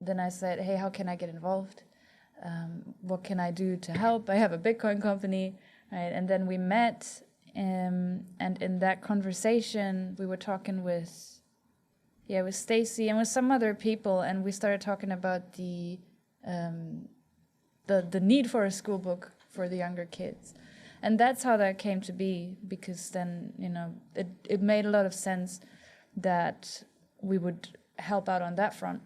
then I said, hey, how can I get involved? What can I do to help? I have a Bitcoin company, right? And then we met, and in that conversation, we were talking with Stacy and with some other people, and we started talking about the need for a school book for the younger kids. And that's how that came to be, because then, it made a lot of sense that we would help out on that front.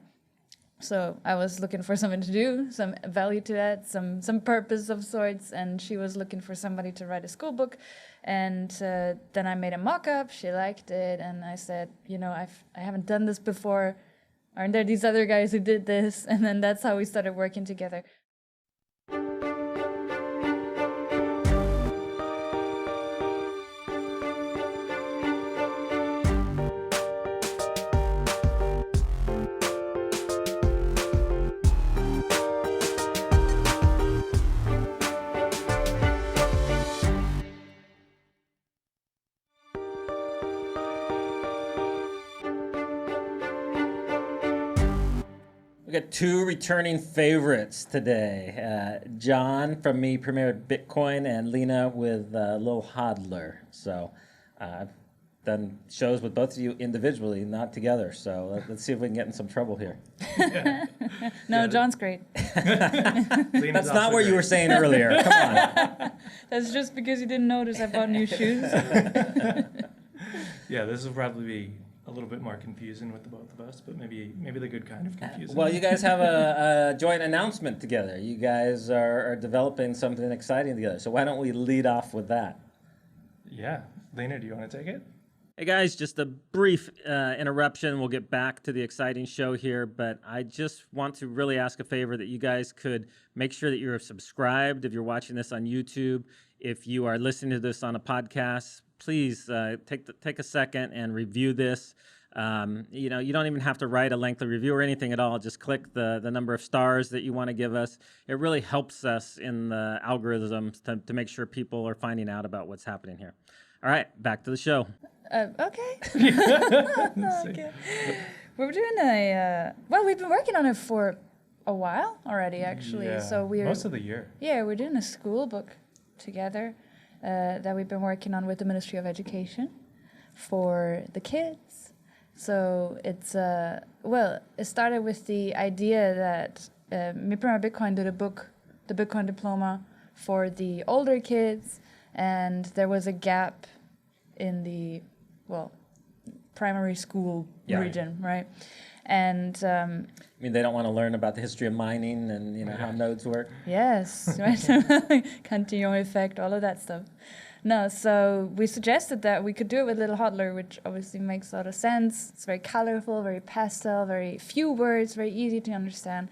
So I was looking for something to do, some value to that, some purpose of sorts, and she was looking for somebody to write a school book. And then I made a mock-up, she liked it, and I said, I haven't done this before. Aren't there these other guys who did this? And then that's how we started working together. We got two returning favorites today. John from Me Premiered Bitcoin and Lina with Little HODler. So I've done shows with both of you individually, not together. So let's see if we can get in some trouble here. No, John's great. That's not what you were saying earlier. Come on. That's just because you didn't notice I bought new shoes. Yeah, this will probably be a little bit more confusing with the both of us, but maybe the good kind of confusing. Well, you guys have a joint announcement together. You guys are developing something exciting together. So why don't we lead off with that? Yeah. Lina, do you want to take it? Hey guys, just a brief interruption. We'll get back to the exciting show here, but I just want to really ask a favor that you guys could make sure that you're subscribed if you're watching this on YouTube. If you are listening to this on a podcast, please take a second and review this. You don't even have to write a lengthy review or anything at all. Just click the number of stars that you want to give us. It really helps us in the algorithms to make sure people are finding out about what's happening here. All right, back to the show. Okay. Okay. We're doing we've been working on it for a while already, actually. Yeah, So we're most of the year. Yeah, we're doing a school book together that we've been working on with the Ministry of Education for the kids. So it's it started with the idea that Me Premiered Bitcoin did a book, the Bitcoin Diploma, for the older kids, and there was a gap in the primary school region, right? And they don't want to learn about the history of mining and how nodes work. Yes, right. Cantillon effect, all of that stuff. No, so we suggested that we could do it with Little HODler, which obviously makes a lot of sense. It's very colorful, very pastel, very few words, very easy to understand.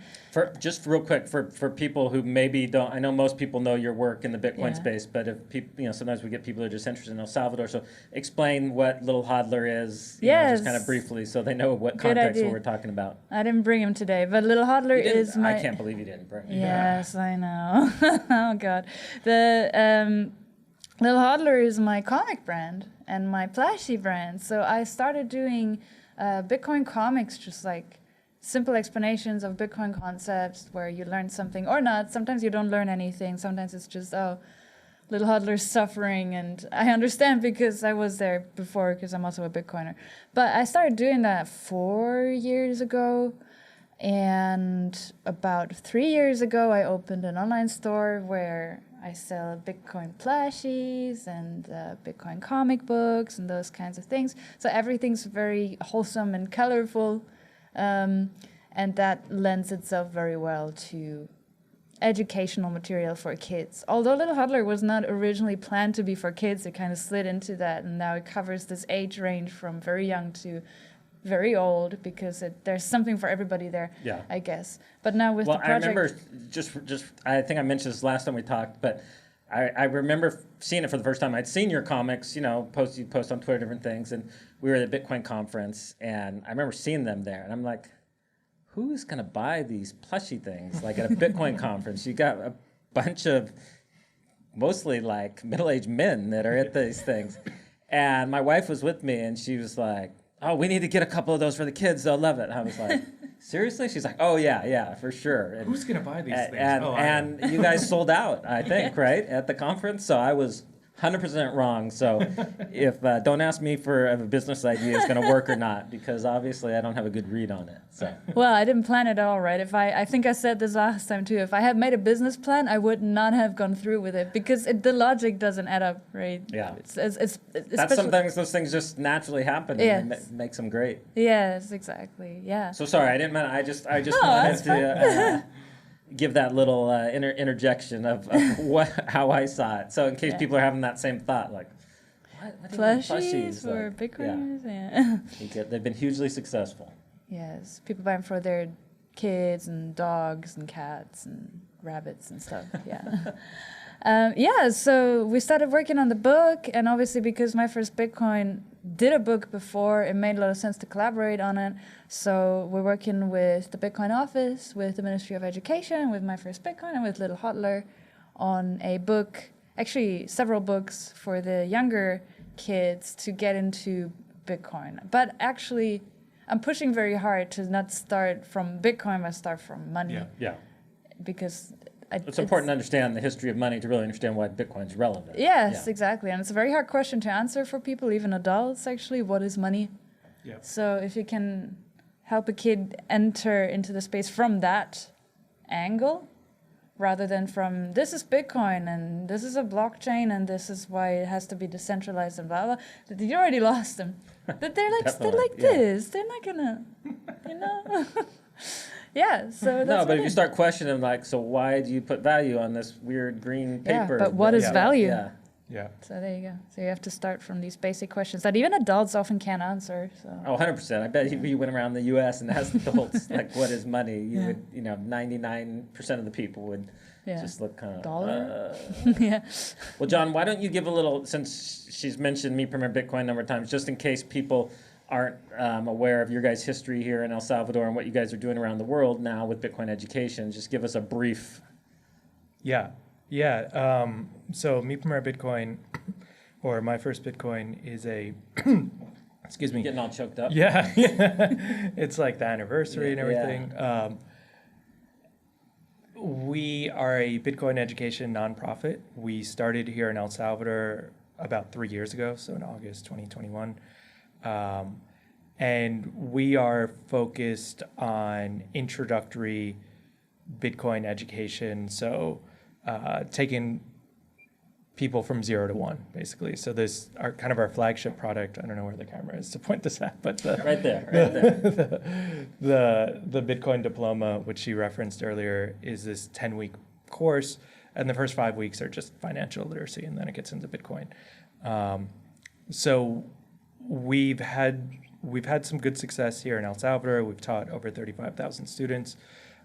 Just real quick, for people who maybe don't, I know most people know your work in the Bitcoin space, but if people, sometimes we get people who are just interested in El Salvador. So explain what Little HODler is, just kind of briefly, so they know what context we're talking about. I didn't bring him today, but Little HODler is my... I can't believe you didn't bring him. Yes, I know. Oh, God. Little HODler is my comic brand and my plushie brand. So I started doing Bitcoin comics, just like simple explanations of Bitcoin concepts where you learn something or not. Sometimes you don't learn anything. Sometimes it's just, Little HODler's suffering. And I understand because I was there before because I'm also a Bitcoiner. But I started doing that 4 years ago. And about 3 years ago, I opened an online store where I sell Bitcoin plushies and Bitcoin comic books and those kinds of things. So everything's very wholesome and colorful. And that lends itself very well to educational material for kids. Although Little HODler was not originally planned to be for kids, it kind of slid into that. And now it covers this age range from very young to very old, because there's something for everybody there, I guess. But now with the project... I remember, I think I mentioned this last time we talked, but I remember seeing it for the first time. I'd seen your comics, you post on Twitter, different things, and we were at the Bitcoin conference, and I remember seeing them there, and I'm like, who's going to buy these plushie things, like at a Bitcoin conference? You got a bunch of mostly like middle-aged men that are at these things. And my wife was with me, and she was like, oh, we need to get a couple of those for the kids. They'll love it. I was like, seriously? She's like, oh yeah, for sure. And, Who's gonna buy these things? and, Oh, I am. and you guys sold out, I think, right, at the conference. So I was 100% wrong. So if don't ask me for if a business idea is going to work or not, because obviously I don't have a good read on it. So Well, I didn't plan it all, right? I think I said this last time too. If I had made a business plan, I would not have gone through with it because the logic doesn't add up, right? Yeah. It's that's sometimes those things just naturally happen, and Yes. it makes them great. Yes, exactly. Yeah. So sorry, I didn't mean. I just No, wanted that's to give that little interjection of how I saw it. So in case Yeah. people are having that same thought, like, what do you mean Plushies for Like, Bitcoiners, yeah. they've been hugely successful. Yes, people buy them for their kids and dogs and cats and rabbits and stuff. Yeah. Yeah, so we started working on the book, and obviously because my first Bitcoin did a book before, it made a lot of sense to collaborate on it. So we're working with the Bitcoin office, with the Ministry of Education, with My First Bitcoin, and with Little HODler on a book, actually several books for the younger kids to get into Bitcoin. But actually, I'm pushing very hard to not start from Bitcoin, but start from money. Yeah. Yeah, Because it's important to understand the history of money to really understand why Bitcoin's relevant. Yes, Yeah. exactly. And it's a very hard question to answer for people, even adults, actually. What is money? Yeah. So if you can help a kid enter into the space from that angle, rather than from this is Bitcoin and this is a blockchain and this is why it has to be decentralized and blah, blah, that you already lost them. That they're like Definitely, yeah. this. They're not gonna, you know? Yeah, so that's No, what but it if you is. start questioning, like, so why do you put value on this weird green Yeah, paper? but what is Yeah. value? Yeah. Yeah. So there you go. So you have to start from these basic questions that even adults often can't answer. So. Oh, 100%. I bet if you went around the U.S. and asked adults, like, what is money, you Yeah. would, 99% of the people would Yeah. just look kind of... Dollar? Yeah. Well, John, why don't you give a little, since she's mentioned Me Premier Bitcoin a number of times, just in case people aren't aware of your guys' history here in El Salvador and what you guys are doing around the world now with Bitcoin education, just give us a brief... Yeah. So Me Premier Bitcoin, or My First Bitcoin, is a excuse me. Getting all choked up. Yeah. It's like the anniversary and everything. We are a Bitcoin education nonprofit. We started here in El Salvador about 3 years ago, so in August 2021. And we are focused on introductory Bitcoin education, so taking people from 0 to 1, basically. So this our kind of our flagship product. I don't know where the camera is to point this at, but Right there. the Bitcoin Diploma, which she referenced earlier, is this 10-week course, and the first 5 weeks are just financial literacy, and then it gets into Bitcoin. So we've had some good success here in El Salvador. We've taught over 35,000 students,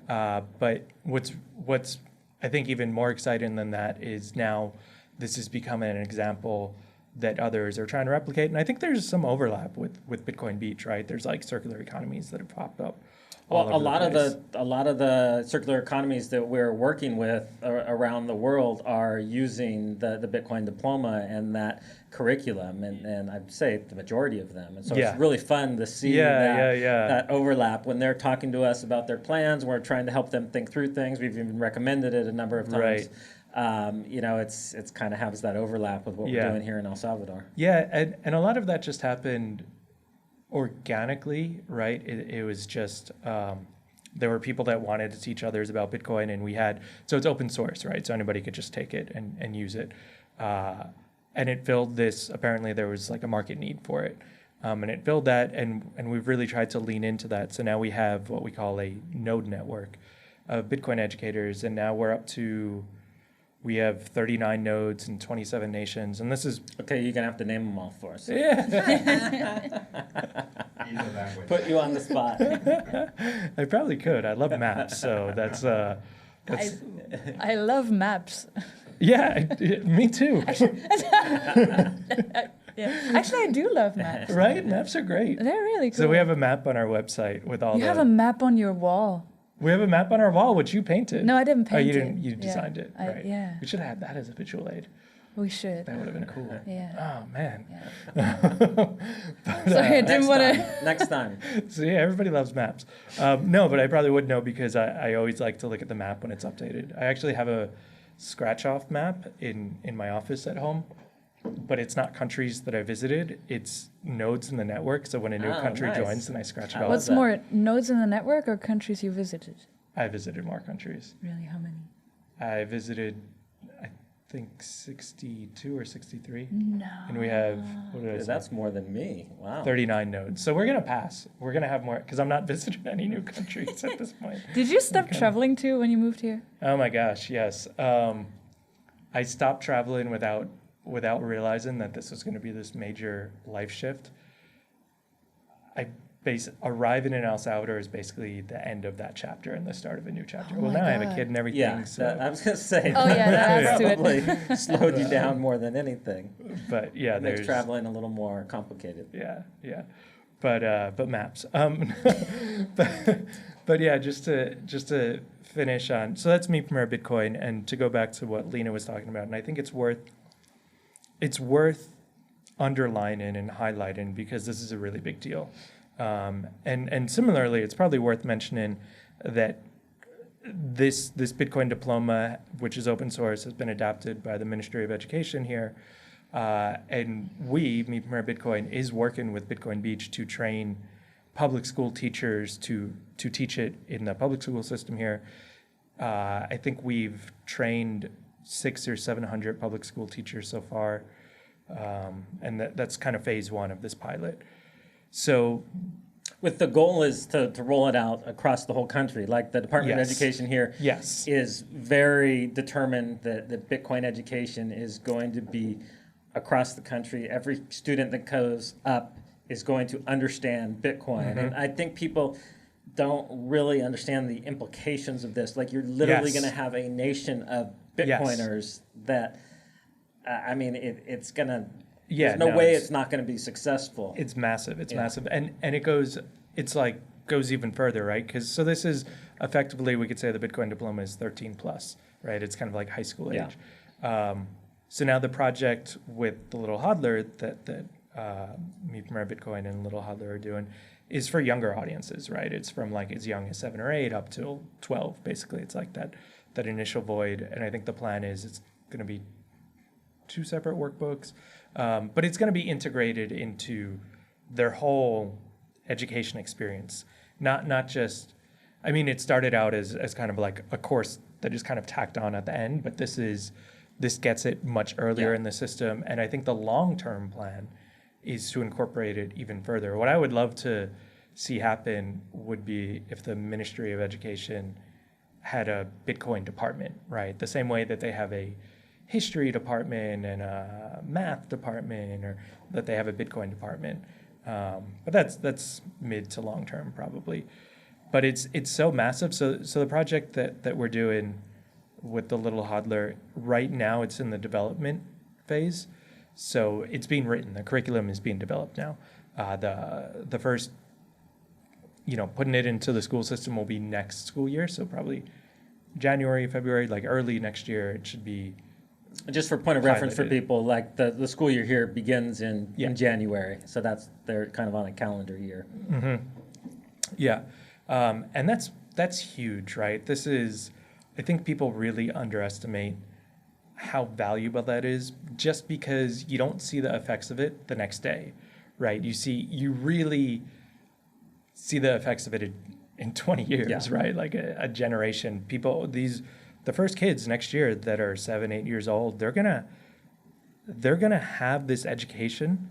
but what's I think even more exciting than that is now this is becoming an example that others are trying to replicate. And I think there's some overlap with Bitcoin Beach, right? There's like circular economies that have popped up. Well, a lot place. of the circular economies that we're working with around the world are using the Bitcoin Diploma and that curriculum, and I'd say the majority of them. And so Yeah. it's really fun to see that overlap when they're talking to us about their plans. We're trying to help them think through things. We've even recommended it a number of times. Right. It's kind of has that overlap with what we're doing here in El Salvador. Yeah, and a lot of that just happened organically, right? It was just there were people that wanted to teach others about Bitcoin, and so it's open source, right? So anybody could just take it and use it, and it filled this. Apparently, there was like a market need for it, and it filled that, and we've really tried to lean into that. So now we have what we call a node network of Bitcoin educators, and now we're up to. We have 39 nodes in 27 nations, and this is... Okay, you're going to have to name them all for us. Yeah. Put you on the spot. I probably could. I love maps, so that's I love maps. yeah, me too. Yeah. Actually, I do love maps. Right? Maps are great. They're really cool. So we have a map on our website with all You have a map on your wall. We have a map on our wall, which you painted. No, I didn't paint Oh, you it. didn't. You Yeah. designed it, right? Yeah. We should have had that as a visual aid. We should. That would have been cool. Yeah. Oh, man. Sorry, I didn't want to. Next time. So, yeah, everybody loves maps. No, but I probably would know because I always like to look at the map when it's updated. I actually have a scratch-off map in my office at home, but it's not countries that I visited. It's nodes in the network. So when a new country nice. joins, then I scratch it off. What's more, nodes in the network or countries you visited? I visited more countries. Really, how many? I visited, I think, 62 or 63. No. And we have, what did I Yeah, say? that's more than me. Wow. 39 nodes. So we're going to pass. We're going to have more, because I'm not visiting any new countries at this point. Did you stop traveling too when you moved here? Oh my gosh, yes. I stopped traveling without realizing that this was going to be this major life shift. Arriving in El Salvador is basically the end of that chapter and the start of a new chapter. Oh Well, my now I have a God. kid and everything. Yeah, So, I was going to say. Oh, yeah, that adds to it. probably slowed you down more than anything. but yeah, It makes there's traveling a little more complicated. Yeah. But maps. But yeah, just to finish on. So that's me, Premier Bitcoin, and to go back to what Lina was talking about, and I think it's worth underlining and highlighting because this is a really big deal. And similarly, it's probably worth mentioning that this Bitcoin Diploma, which is open source, has been adopted by the Ministry of Education here. And me, Premier Bitcoin, is working with Bitcoin Beach to train public school teachers to teach it in the public school system here. I think we've trained 600 or 700 public school teachers so far. And that's kind of phase one of this pilot. So With the goal is to roll it out across the whole country. Like the Department of Yes. Education here Yes. is very determined that Bitcoin education is going to be across the country. Every student that goes up is going to understand Bitcoin. And I think people don't really understand the implications of this. Like you're literally Yes. going to have a nation of Yes. Bitcoiners that, I mean, it's going to, Yeah, there's no no, way it's- it's not going to be successful. It's massive. It's Yeah. massive, and it goes even further, right? Because this is effectively, we could say the Bitcoin Diploma is 13 plus, right? It's kind of like high school Yeah. age. So now the project with the Little HODler that me, Premier Bitcoin, and Little HODler are doing is for younger audiences, right? It's from like as young as 7 or 8 up till 12, basically. It's like that initial void, and I think the plan is it's going to be 2 separate workbooks, but it's going to be integrated into their whole education experience. Not just, I mean, it started out as kind of like a course that is kind of tacked on at the end, but this gets it much earlier Yeah. in the system. And I think the long-term plan is to incorporate it even further. What I would love to see happen would be if the Ministry of Education had a Bitcoin department, right? The same way that they have a history department and a math department, or that they have a Bitcoin department. But that's mid to long term probably. But it's so massive. So the project that we're doing with the Little HODler right now, it's in the development phase. So it's being written. The curriculum is being developed now. The first, putting it into the school system will be next school year. So probably January, February, like early next year, it should be. Just for point of reference for Piloted. people, like the school year here begins in Yeah. January, so they're kind of on a calendar year. Yeah, and that's huge, right? I think people really underestimate how valuable that is just because you don't see the effects of it the next day, right? You really see the effects of it in 20 years, Yeah. right? Like a generation. The first kids next year that are 7, 8 years old, they're gonna have this education,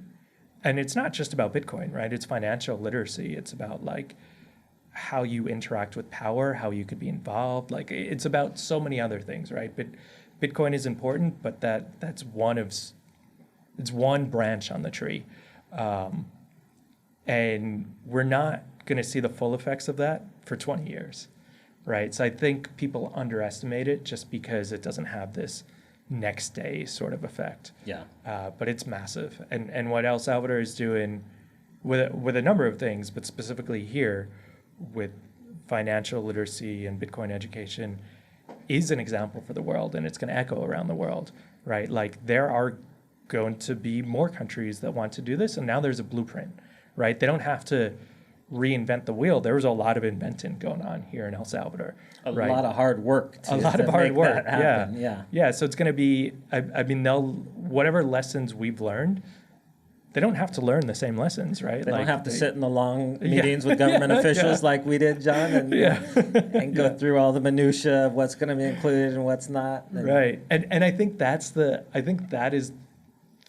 and it's not just about Bitcoin, right? It's financial literacy. It's about like how you interact with power, how you could be involved. Like it's about so many other things, right? But Bitcoin is important, but it's one branch on the tree, and we're not going to see the full effects of that for 20 years, right? So I think people underestimate it just because it doesn't have this next day sort of effect. Yeah. But it's massive, and what El Salvador is doing with a number of things, but specifically here with financial literacy and Bitcoin education, is an example for the world, and it's going to echo around the world, right? Like there are going to be more countries that want to do this, and now there's a blueprint, right? They don't have to reinvent the wheel. There was a lot of inventing going on here in El Salvador. A right? lot of hard work. A lot of hard work. Yeah. Yeah. So it's going to be, I mean, whatever lessons we've learned, they don't have to learn the same lessons, right? They don't have to sit in the long meetings with government officials like we did, John, and and go through all the minutia of what's going to be included and what's not. Right. And I think that is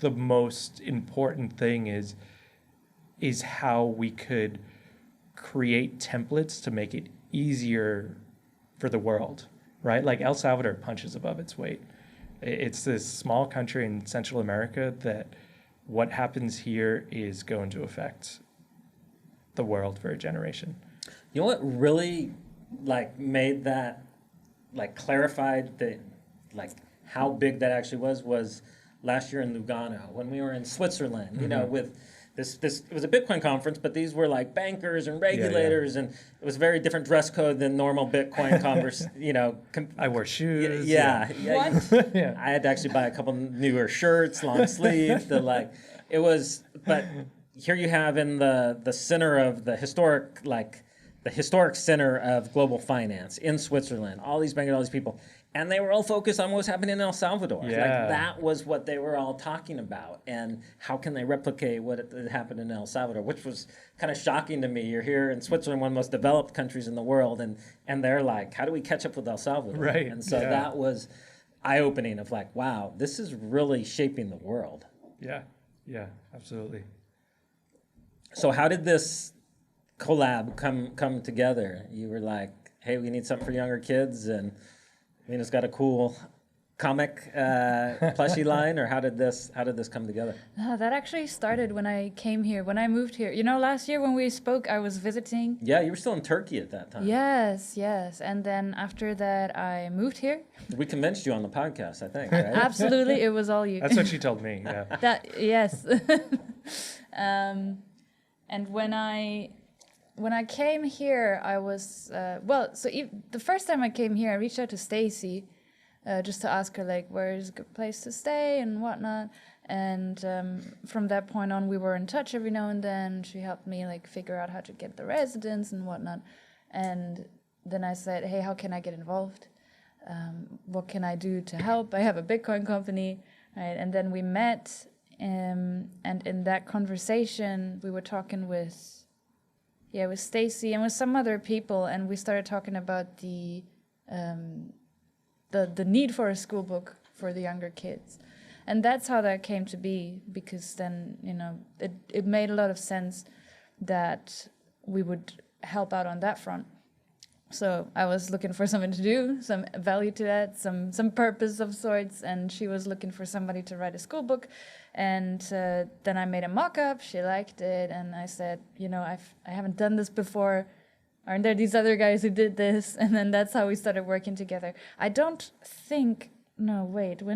the most important thing is how we could create templates to make it easier for the world, right? Like El Salvador punches above its weight. It's this small country in Central America that what happens here is going to affect the world for a generation. You know what really made that clarified how big that actually was last year in Lugano when we were in Switzerland, you know, with this it was a Bitcoin conference, but these were like bankers and regulators, and it was a very different dress code than normal Bitcoin converse. You know, I wore shoes. What? I had to actually buy a couple newer shirts, long sleeve. But here you have in the center of the historic center of global finance in Switzerland, all these bankers, all these people. And they were all focused on what's happening in El Salvador. Yeah. That was what they were all talking about. And how can they replicate what happened in El Salvador, which was kind of shocking to me. You're here in Switzerland, one of the most developed countries in the world, and they're like, how do we catch up with El Salvador? Right. And so that was eye-opening of wow, this is really shaping the world. Yeah, absolutely. So how did this collab come together? You were like, hey, we need something for younger kids, and Lina's got a cool comic plushie line, or how did this come together? That actually started when I came here, when I moved here. You know, last year when we spoke, I was visiting. Yeah, you were still in Turkey at that time. Yes. And then after that, I moved here. We convinced you on the podcast, I think, right? Absolutely, it was all you. That's what she told me. Yeah. Yes. And when I came here, I was the first time I came here, I reached out to Stacy, just to ask her where is a good place to stay and whatnot. And from that point on, we were in touch every now and then. She helped me figure out how to get the residence and whatnot. And then I said, hey, how can I get involved? What can I do to help? I have a Bitcoin company, right? And then we met, and in that conversation, we were talking with Stacy and with some other people, and we started talking about the need for a school book for the younger kids. And that's how that came to be, because then, it made a lot of sense that we would help out on that front. So I was looking for something to do, some value to that, some purpose of sorts, and she was looking for somebody to write a school book. And then I made a mock-up, she liked it, and I said, I haven't done this before. Aren't there these other guys who did this? And then that's how we started working together. When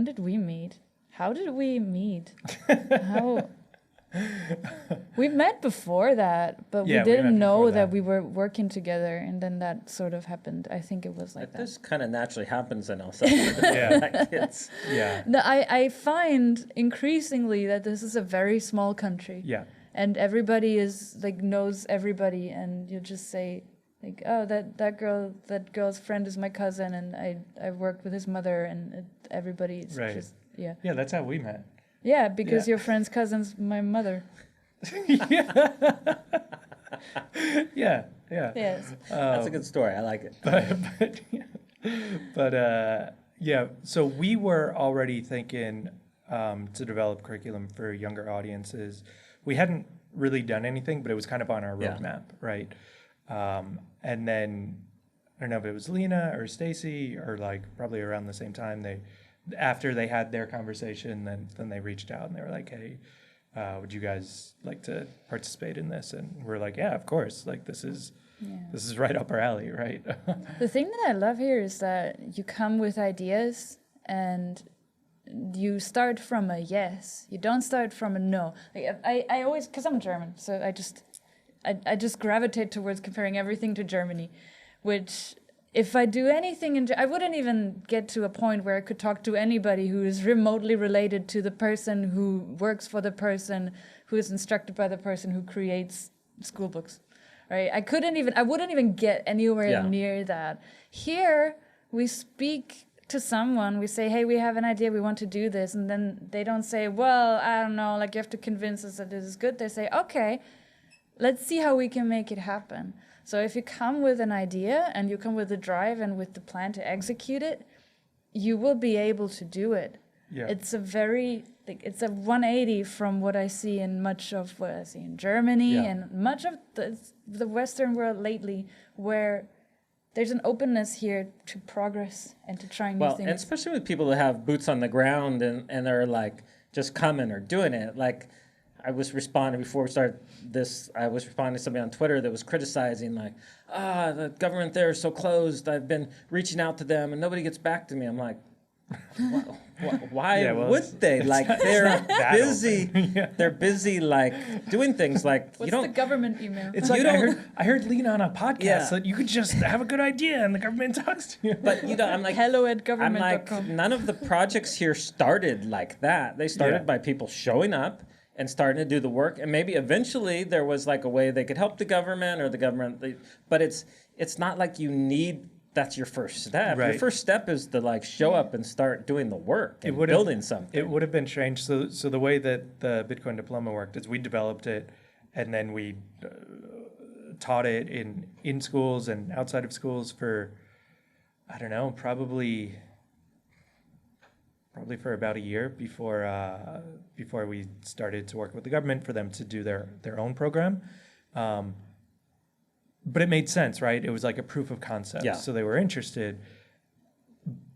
did we meet? How did we meet? We met before that, but we didn't know that we were working together, and then that sort of happened. I think it was like that. This kind of naturally happens in El Salvador. No, I find increasingly that this is a very small country. Yeah. And everybody is knows everybody, and you just say oh, that girl's friend is my cousin, and I worked with his mother, and everybody's just Yeah, that's how we met. Yeah, because your friend's cousin's my mother. Yeah. Yes. That's a good story. I like it. So we were already thinking to develop curriculum for younger audiences. We hadn't really done anything, but it was kind of on our roadmap, right? And then I don't know if it was Lina or Stacy or probably around the same time after they had their conversation, then they reached out and they were like, hey, would you guys like to participate in this? And we're like, yeah, of course. This is right up our alley, right? The thing that I love here is that you come with ideas and you start from a yes. You don't start from a no. I always, because I'm German, so I just gravitate towards comparing everything to Germany, which if I do anything, I wouldn't even get to a point where I could talk to anybody who is remotely related to the person who works for the person who is instructed by the person who creates school books, right? I wouldn't even get anywhere near that. Here, we speak to someone, we say, hey, we have an idea, we want to do this, and then they don't say, well, I don't know, like you have to convince us that this is good. They say, okay, let's see how we can make it happen. So if you come with an idea and you come with the drive and with the plan to execute it, you will be able to do it. Yeah. It's a 180 from what I see in much of what I see in Germany and much of the Western world lately, where there's an openness here to progress and to trying new things. And especially with people that have boots on the ground and they're like just coming or doing it. Like I was responding before we started this, I was responding to somebody on Twitter that was criticizing like, the government there is so closed. I've been reaching out to them and nobody gets back to me. I'm like, why would they? Like they're busy. They're busy like doing things like What's the government email? It's like I heard Lina on a podcast that you could just have a good idea and the government talks to you. But I'm like hello@government.com. I'm like none of the projects here started like that. They started by people showing up and starting to do the work, and maybe eventually there was like a way they could help the government or the government. But it's not like you need. That's your first step. Right. Your first step is to like show up and start doing the work and building something. It would have been strange. So the way that the Bitcoin Diploma worked is we developed it and then we taught it in schools and outside of schools for, I don't know, probably for about a year before we started to work with the government for them to do their own program. But it made sense, right? It was like a proof of concept. Yeah. So they were interested.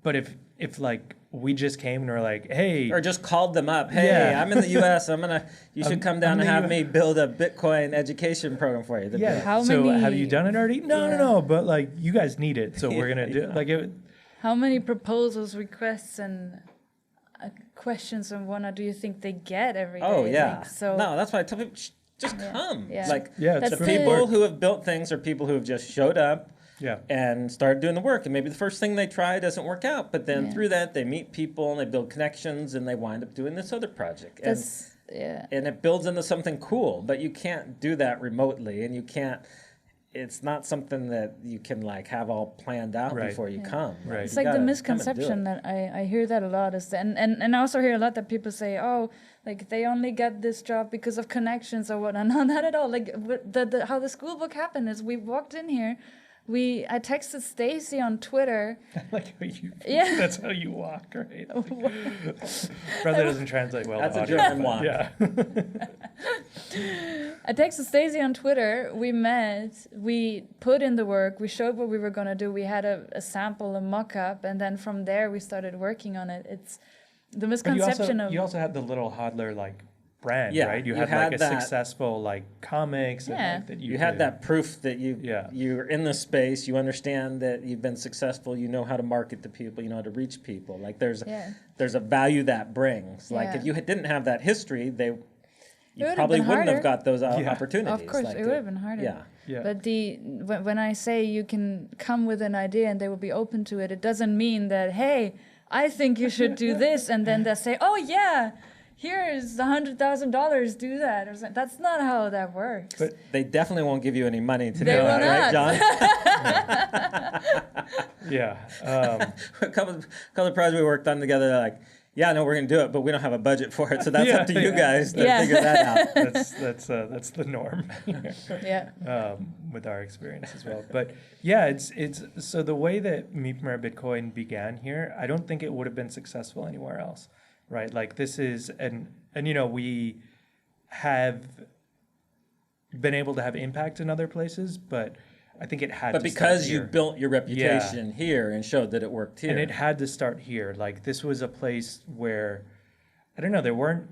But if like we just came and were like, hey, or just called them up, hey, I'm in the U.S. You should come down and have me build a Bitcoin education program for you. Have you done it already? No. But like you guys need it, so we're gonna do it. Like it. How many proposals, requests, and questions and whatnot do you think they get every day? Oh yeah. So no, that's why I tell people. Just come. Yeah. Like it's the people who have built things are people who have just showed up and started doing the work. And maybe the first thing they try doesn't work out, but then through that they meet people and they build connections and they wind up doing this other project. And it builds into something cool, but you can't do that remotely and you can't. It's not something that you can like have all planned out before you come. Right. It's like the misconception that I hear that a lot is and I also hear a lot that people say, oh, like they only get this job because of connections or whatnot. No, not at all. Like how the school book happened is we walked in here. I texted Stacy on Twitter. Like how you, that's how you walk, right? Probably doesn't translate well. That's a German walk. Yeah. I texted Stacy on Twitter. We met. We put in the work. We showed what we were gonna do. We had a sample, a mock-up, and then from there we started working on it. It's the misconception you also had the Little HODler like brand, right? You had like a successful like comics and like, that you had that proof that you're in the space, you understand that you've been successful, you know how to market to people, you know how to reach people. Like there's a value that brings. Like if you didn't have that history, you probably wouldn't have got those opportunities. Of course, like it would have been harder. Yeah. But when I say you can come with an idea and they will be open to it, it doesn't mean that, hey, I think you should do this, and then they say, oh yeah, here's $100,000, do that. Or something. That's not how that works. But they definitely won't give you any money to do that, right, John? A couple of projects we worked on together, they're like, yeah, no, we're going to do it, but we don't have a budget for it. So that's up to you guys to figure that out. That's the norm. With our experience as well. But it's so the way that Meet Me Bitcoin began here, I don't think it would have been successful anywhere else, right? Like this is, and we have been able to have impact in other places, but I think it had to start here. But because you built your reputation here and showed that it worked here. And it had to start here. Like this was a place where, I don't know, there weren't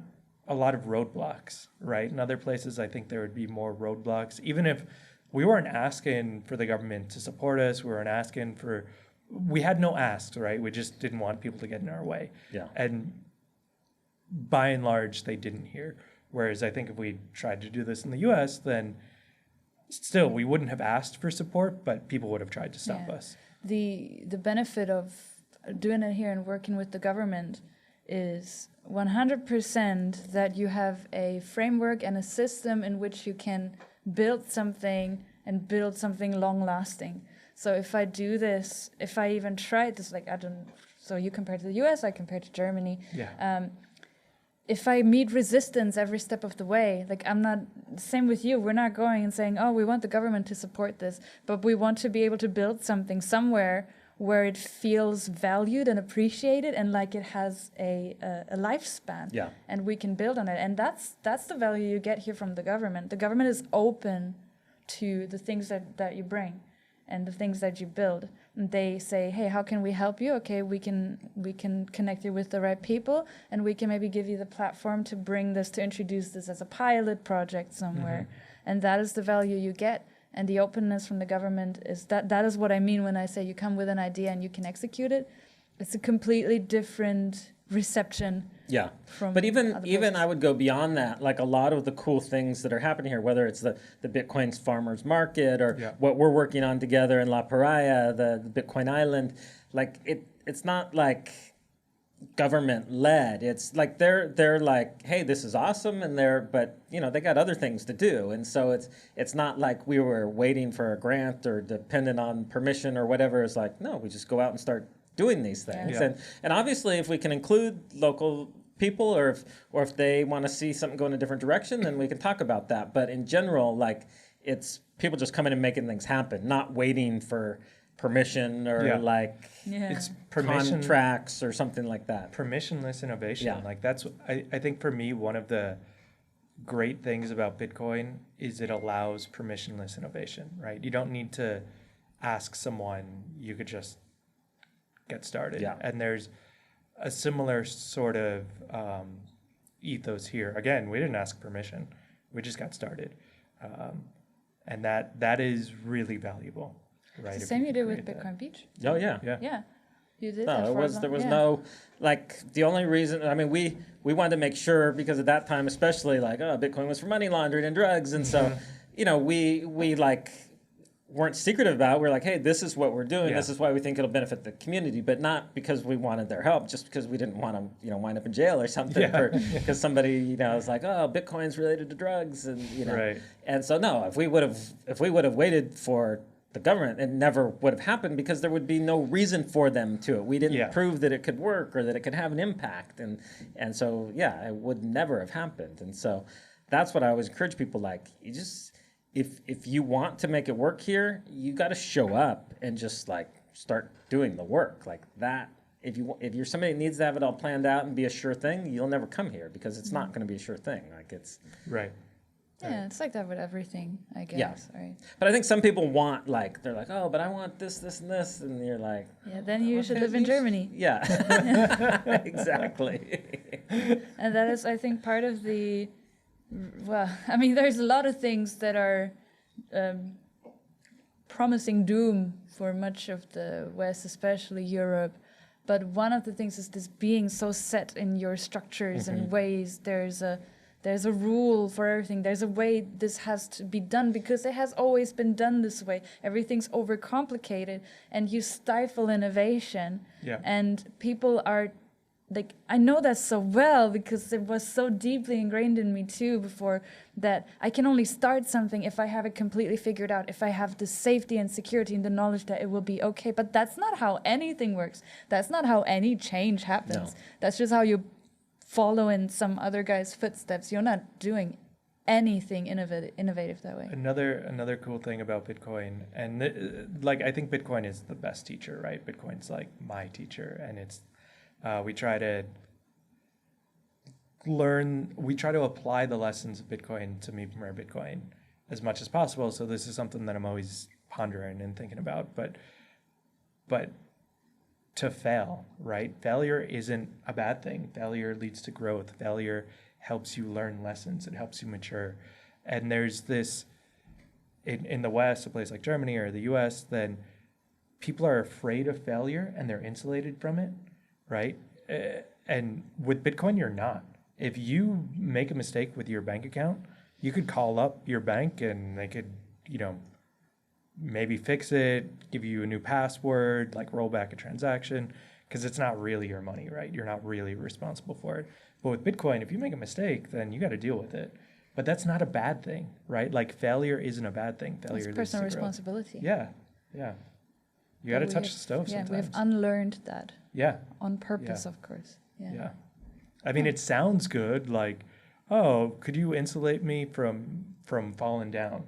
a lot of roadblocks, right? In other places, I think there would be more roadblocks. Even if we weren't asking for the government to support us, we had no asks, right? We just didn't want people to get in our way. Yeah. And by and large, they didn't hear. Whereas I think if we tried to do this in the US, then still we wouldn't have asked for support, but people would have tried to stop us. the benefit of doing it here and working with the government is 100% that you have a framework and a system in which you can build something and build something long-lasting. So if I do this, if I even try this, like so you compare to the US, I compare to Germany. Yeah. If I meet resistance every step of the way, like I'm not, same with you, we're not going and saying, oh, we want the government to support this, but we want to be able to build something somewhere where it feels valued and appreciated and like it has a lifespan. Yeah. And we can build on it. And that's the value you get here from the government. The government is open to the things that you bring and the things that you build. And they say, hey, how can we help you? Okay, we can connect you with the right people, and we can maybe give you the platform to bring this, to introduce this as a pilot project somewhere. And that is the value you get. And the openness from the government is that is what I mean when I say you come with an idea and you can execute it. It's a completely different reception. Yeah, from but even other places. I would go beyond that. Like a lot of the cool things that are happening here, whether it's the Bitcoin's farmers market or what we're working on together in La Paria, the Bitcoin Island, like it's not like government led. It's like they're like, hey, this is awesome, and but you know, they got other things to do, and so it's not like we were waiting for a grant or dependent on permission or whatever. It's like, no, we just go out and start doing these things. Yeah. And obviously if we can include local people or if they want to see something go in a different direction, then we can talk about that. But in general, like it's people just coming and making things happen, not waiting for permission or like It's permission contracts or something like that. permissionless innovation. Yeah. Like that's I think for me one of the great things about Bitcoin is it allows permissionless innovation, right? You don't need to ask someone, you could just get started. Yeah. And there's a similar sort of ethos here. Again, we didn't ask permission. We just got started. And that is really valuable, right? It's the if same you can did with create that. Bitcoin Beach. Oh yeah. Yeah. Yeah. You did No, that for there was yeah. no, like, the only reason, I mean, we wanted to make sure, because at that time especially, like, oh, Bitcoin was for money laundering and drugs, and so, you know, we like, weren't secretive about it. We're like, hey, this is what we're doing, Yeah. this is why we think it'll benefit the community, but not because we wanted their help, just because we didn't want to, you know, wind up in jail or something, because somebody, you know, was like, oh, Bitcoin's related to drugs, and, you know, Right. and so, no, if we would have waited for the government, it never would have happened, because there would be no reason for them to. We didn't prove that it could work or that it could have an impact, and so it would never have happened. And so that's what I always encourage people, like, you just, if you want to make it work here, you got to show up and just like start doing the work like that. If you're somebody that needs to have it all planned out and be a sure thing, you'll never come here, because it's not going to be a sure thing. Like it's Right. Yeah, it's like that with everything, I guess, right? But I think some people want, like, they're like, oh, but I want this, this, and this, and you're like, Yeah, then you should okay, live in Germany. Yeah, exactly. And that is, I think, part of the, well, I mean, there's a lot of things that are promising doom for much of the West, especially Europe. But one of the things is this being so set in your structures and ways. There's a rule for everything. There's a way this has to be done, because it has always been done this way. Everything's overcomplicated, and you stifle innovation. Yeah. And people are, like, I know that so well, because it was so deeply ingrained in me too before, that I can only start something if I have it completely figured out, if I have the safety and security and the knowledge that it will be okay. But that's not how anything works. That's not how any change happens. No. That's just how you follow in some other guy's footsteps. You're not doing anything innovative that way. Another cool thing about Bitcoin, and like I think Bitcoin is the best teacher, right? Bitcoin's like my teacher, and it's we try to apply the lessons of Bitcoin to Me Premier Bitcoin as much as possible. So this is something that I'm always pondering and thinking about. But to fail, right? Failure isn't a bad thing. Failure leads to growth. Failure helps you learn lessons. It helps you mature. And there's this, in the West, a place like Germany or the US, then people are afraid of failure and they're insulated from it, right? And with Bitcoin, you're not. If you make a mistake with your bank account, you could call up your bank and they could, maybe fix it, give you a new password, like roll back a transaction, because it's not really your money, right? You're not really responsible for it. But with Bitcoin, if you make a mistake, then you got to deal with it. But that's not a bad thing, right? Like failure isn't a bad thing. Failure It's leads to personal growth. responsibility. Yeah, yeah. You got to touch the stove Yeah, sometimes. we have unlearned that Yeah, on purpose, Yeah. of course. Yeah. yeah. I mean, it sounds good, like, oh, could you insulate me from falling down?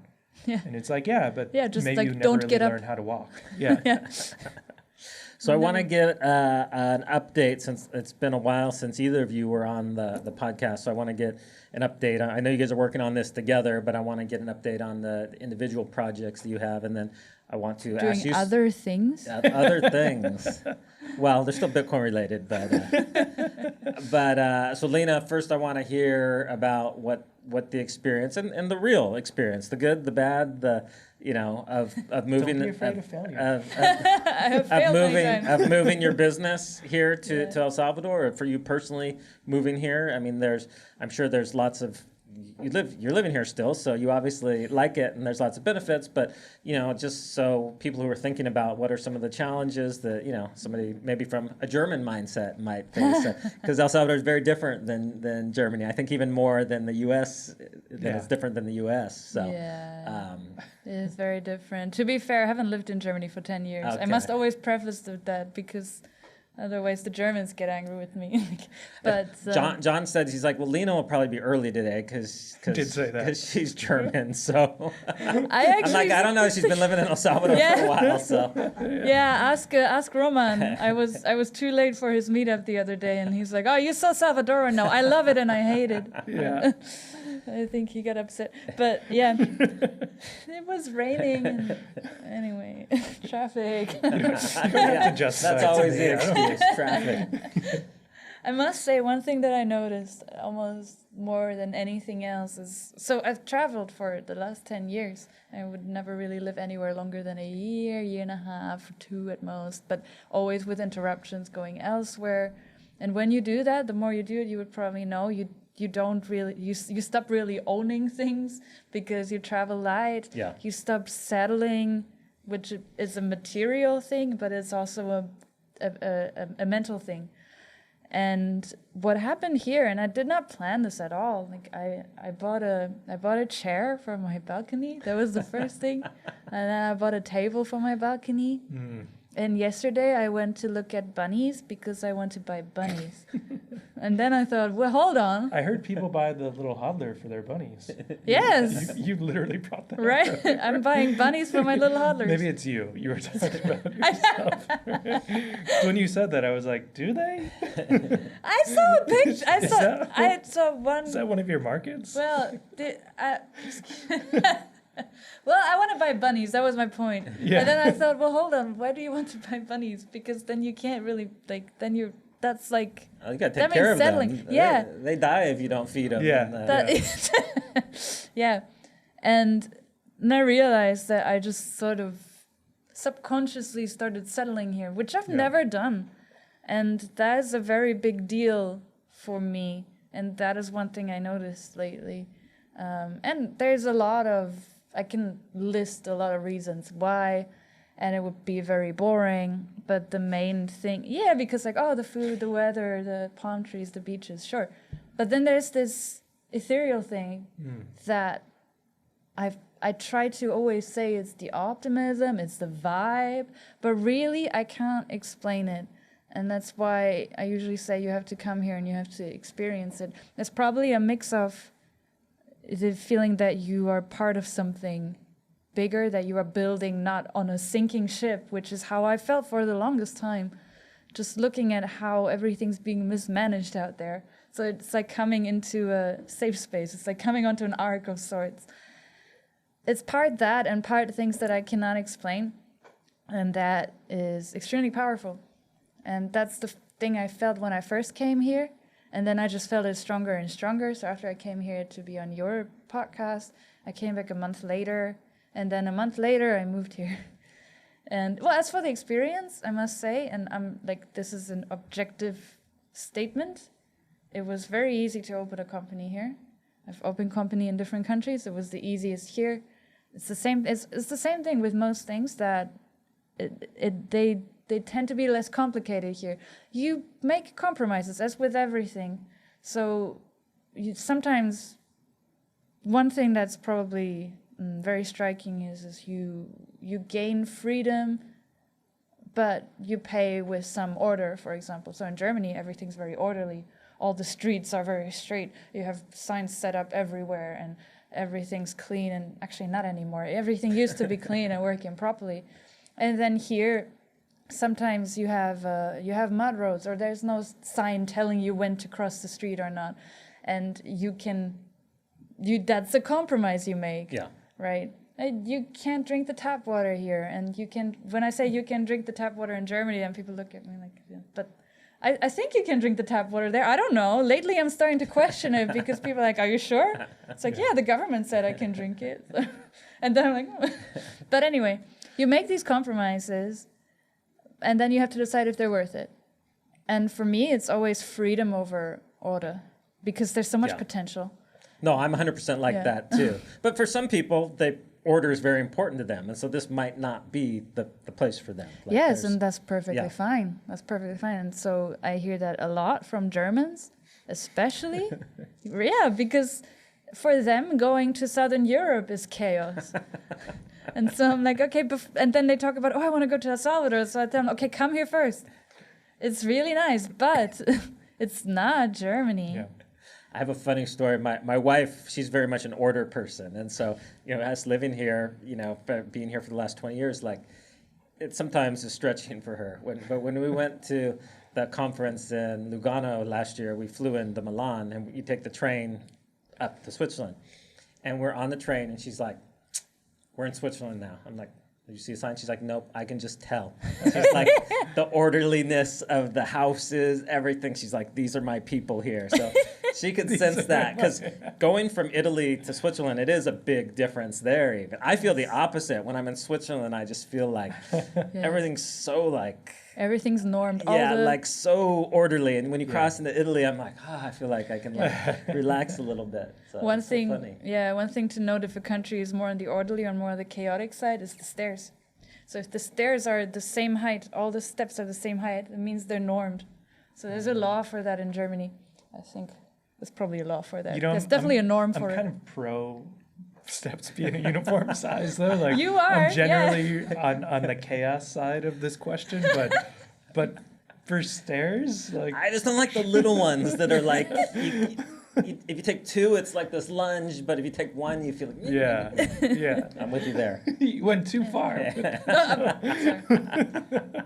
Yeah. And it's like, yeah, but Yeah, just maybe like, you never don't really get up. learn how to walk. Yeah. Yeah. So I want to get an update, since it's been a while since either of you were on the podcast. So I want to get an update. I know you guys are working on this together, but I want to get an update on the individual projects that you have, and then I want to ask you Doing other things. other things. Well, they're still Bitcoin related, but so Lina, first I want to hear about what the experience and the real experience, the good, the bad, of moving. Don't be afraid of failure. I have failed many times. Of moving your business here to Yeah. El Salvador, or for you personally moving here. I mean, I'm sure there's lots of, you're living here still, so you obviously like it, and there's lots of benefits. But just so people who are thinking about what are some of the challenges that somebody maybe from a German mindset might face, because El Salvador is very different than Germany. I think even more than the U.S. It's different than the U.S. So Yeah, it is very different. To be fair, I haven't lived in Germany for 10 years. I must Okay. always preface that because otherwise the Germans get angry with me. But John said, he's like, well, Lina will probably be early today because Did say that. she's German. So I I'm actually like, I don't know. She's been living in El Salvador for Yeah. a while. So Yeah, ask Roman. I was too late for his meetup the other day, and he's like, "Oh, you're so Salvadoran now. I love it and I hate it." Yeah. I think he got upset, but yeah, it was raining. And anyway, traffic. You don't have to justify that's it to always me. the I don't- excuse, traffic. I must say one thing that I noticed almost more than anything else is, so I've traveled for the last 10 years. I would never really live anywhere longer than a year and a half, 2 at most, but always with interruptions going elsewhere. And when you do that, the more you do it, you would probably know you don't really, you stop really owning things because you travel light. Yeah. You stop settling, which is a material thing, but it's also a mental thing. And what happened here, and I did not plan this at all. Like I bought a chair for my balcony. That was the first thing, and then I bought a table for my balcony. And yesterday I went to look at bunnies because I want to buy bunnies. And then I thought, well, hold on. I heard people buy the Little HODler for their bunnies. Yes, You literally brought that up. right. I'm buying bunnies for my little hodlers. Maybe it's you. You were talking about yourself. When you said that, I was like, do they? I saw a picture. I saw one. Is that one of your markets? Well, well, I want to buy bunnies. That was my point. Yeah. And then I thought, well, hold on. Why do you want to buy bunnies? Because then you can't really, that's like, Oh, you got to That take care means of settling. them. Yeah. They die if you don't feed them. Yeah. that yeah. And then I realized that I just sort of subconsciously started settling here, which I've never done. And that is a very big deal for me. And that is one thing I noticed lately. And there's I can list a lot of reasons why, and it would be very boring. But the main thing, because the food, the weather, the palm trees, the beaches, sure. But then there's this ethereal thing that I try to always say it's the optimism, it's the vibe, but really I can't explain it. And that's why I usually say you have to come here and you have to experience it. It's probably a mix of the feeling that you are part of something bigger, that you are building not on a sinking ship, which is how I felt for the longest time. Just looking at how everything's being mismanaged out there. So it's like coming into a safe space. It's like coming onto an ark of sorts. It's part that and part things that I cannot explain. And that is extremely powerful. And that's the thing I felt when I first came here. And then I just felt it stronger and stronger. So after I came here to be on your podcast, I came back a month later. And then a month later, I moved here. And well, as for the experience, I must say, and I'm like, this is an objective statement. It was very easy to open a company here. I've opened company in different countries. It was the easiest here. it's the same. It's the same thing with most things that they tend to be less complicated here. You make compromises, as with everything. So sometimes one thing that's probably very striking is you gain freedom, but you pay with some order, for example. So in Germany, everything's very orderly. All the streets are very straight. You have signs set up everywhere, and everything's clean. And actually, not anymore. Everything used to be clean and working properly. And then here, sometimes you have mud roads, or there's no sign telling you when to cross the street or not, and that's a compromise you make. Yeah. Right. You can't drink the tap water here, and you can. When I say you can drink the tap water in Germany, and people look at me like, yeah, but I think you can drink the tap water there. I don't know. Lately, I'm starting to question it because people are like, "Are you sure?" It's like, yeah, the government said I can drink it, and then I'm like, oh. But anyway, you make these compromises, and then you have to decide if they're worth it. And for me, it's always freedom over order, because there's so much potential. No, I'm 100% like that too. But for some people, order is very important to them, and so this might not be the place for them. Like yes, and that's perfectly fine. That's perfectly fine. And so I hear that a lot from Germans, especially. Because for them, going to Southern Europe is chaos. And so I'm like, okay, and then they talk about, I want to go to El Salvador. So I tell them, okay, come here first. It's really nice, but it's not Germany. Yeah. I have a funny story. My wife, she's very much an order person. And so, us living here, being here for the last 20 years, like, it sometimes is stretching for her. But when we went to the conference in Lugano last year, we flew into Milan, and you take the train up to Switzerland. And we're on the train, and she's like, we're in Switzerland now. I'm like, did you see a sign? She's like, nope, I can just tell. She's like, the orderliness of the houses, everything. She's like, these are my people here. So she could sense that, because going from Italy to Switzerland, it is a big difference there even. I feel the opposite. When I'm in Switzerland, I just feel like everything's so like... Everything's normed. Like so orderly. And when you cross into Italy, I'm like, I feel like I can relax a little bit. So one thing, so funny. One thing to note if a country is more on the orderly or more on the chaotic side is the stairs. So if the stairs are the same height, all the steps are the same height, it means they're normed. So there's a law for that in Germany. I think there's probably a law for that. There's definitely a norm for it. I'm kind of pro steps being a uniform size, though. Like, you are. I'm generally on the chaos side of this question, but for stairs, like, I just don't like the little ones that are like, if you take two, it's like this lunge, but if you take one, you feel like, yeah. I'm with you there. You went too far. Sorry.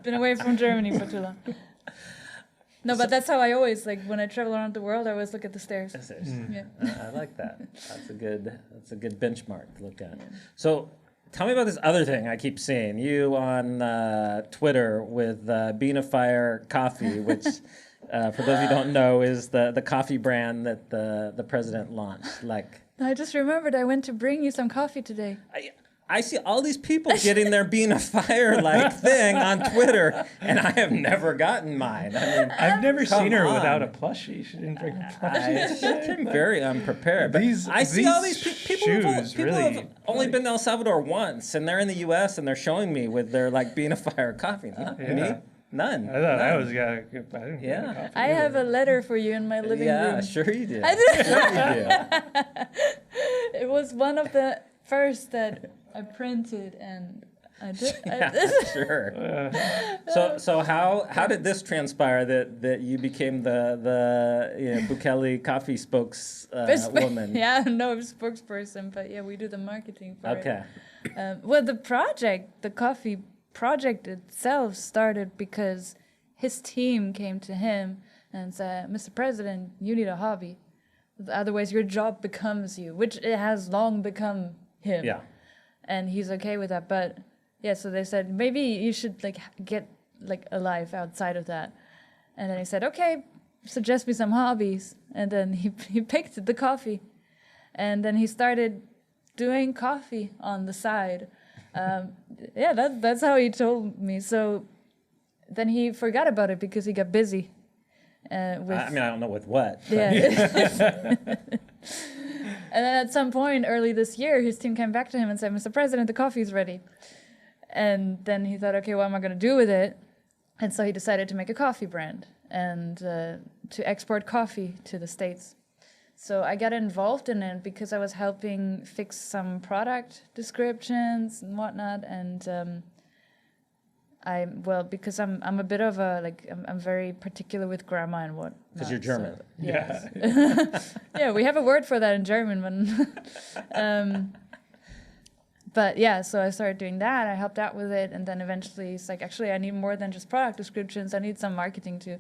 Been away from Germany for too long. No, but that's how I always, like, when I travel around the world, I always look at the stairs. Yeah. I like that. That's a good benchmark to look at. Yeah. So tell me about this other thing I keep seeing. You on Twitter with Bean of Fire Coffee, which, for those who don't know, is the coffee brand that the president launched. Like, I just remembered I went to bring you some coffee today. I see all these people getting their Bean of Fire like thing on Twitter, and I have never gotten mine. I mean, I've never seen her without a plushie. She didn't bring a plushie. I'm very unprepared. But I see all these people have only been to El Salvador once, and they're in the U.S. and they're showing me with their like Bean of Fire coffee. Not me. None. I thought I was I didn't get a coffee I have a letter for you in my living room. Yeah, sure you do. I did. Sure you do. It was one of the first that I printed, and I did. Sure. So how did this transpire that you became the Bukele coffee spokeswoman? No spokesperson, but we do the marketing for it. Okay. Well, the coffee project itself started because his team came to him and said, "Mr. President, you need a hobby. Otherwise, your job becomes you," which it has long become him. Yeah. And he's okay with that, but so they said maybe you should get a life outside of that. And then he said, okay, suggest me some hobbies. And then he picked the coffee, and then he started doing coffee on the side. That's how he told me. So then he forgot about it because he got busy. I don't know with what. Yeah. And then at some point early this year, his team came back to him and said, Mr. President, the coffee's ready. And then he thought, okay, what am I going to do with it? And so he decided to make a coffee brand and to export coffee to the States. So I got involved in it because I was helping fix some product descriptions and whatnot. And because I'm a bit of I'm very particular with grammar and what. Because you're German. So, yes. Yeah, we have a word for that in German. But yeah, so I started doing that. I helped out with it, and then eventually it's like, actually, I need more than just product descriptions. I need some marketing too.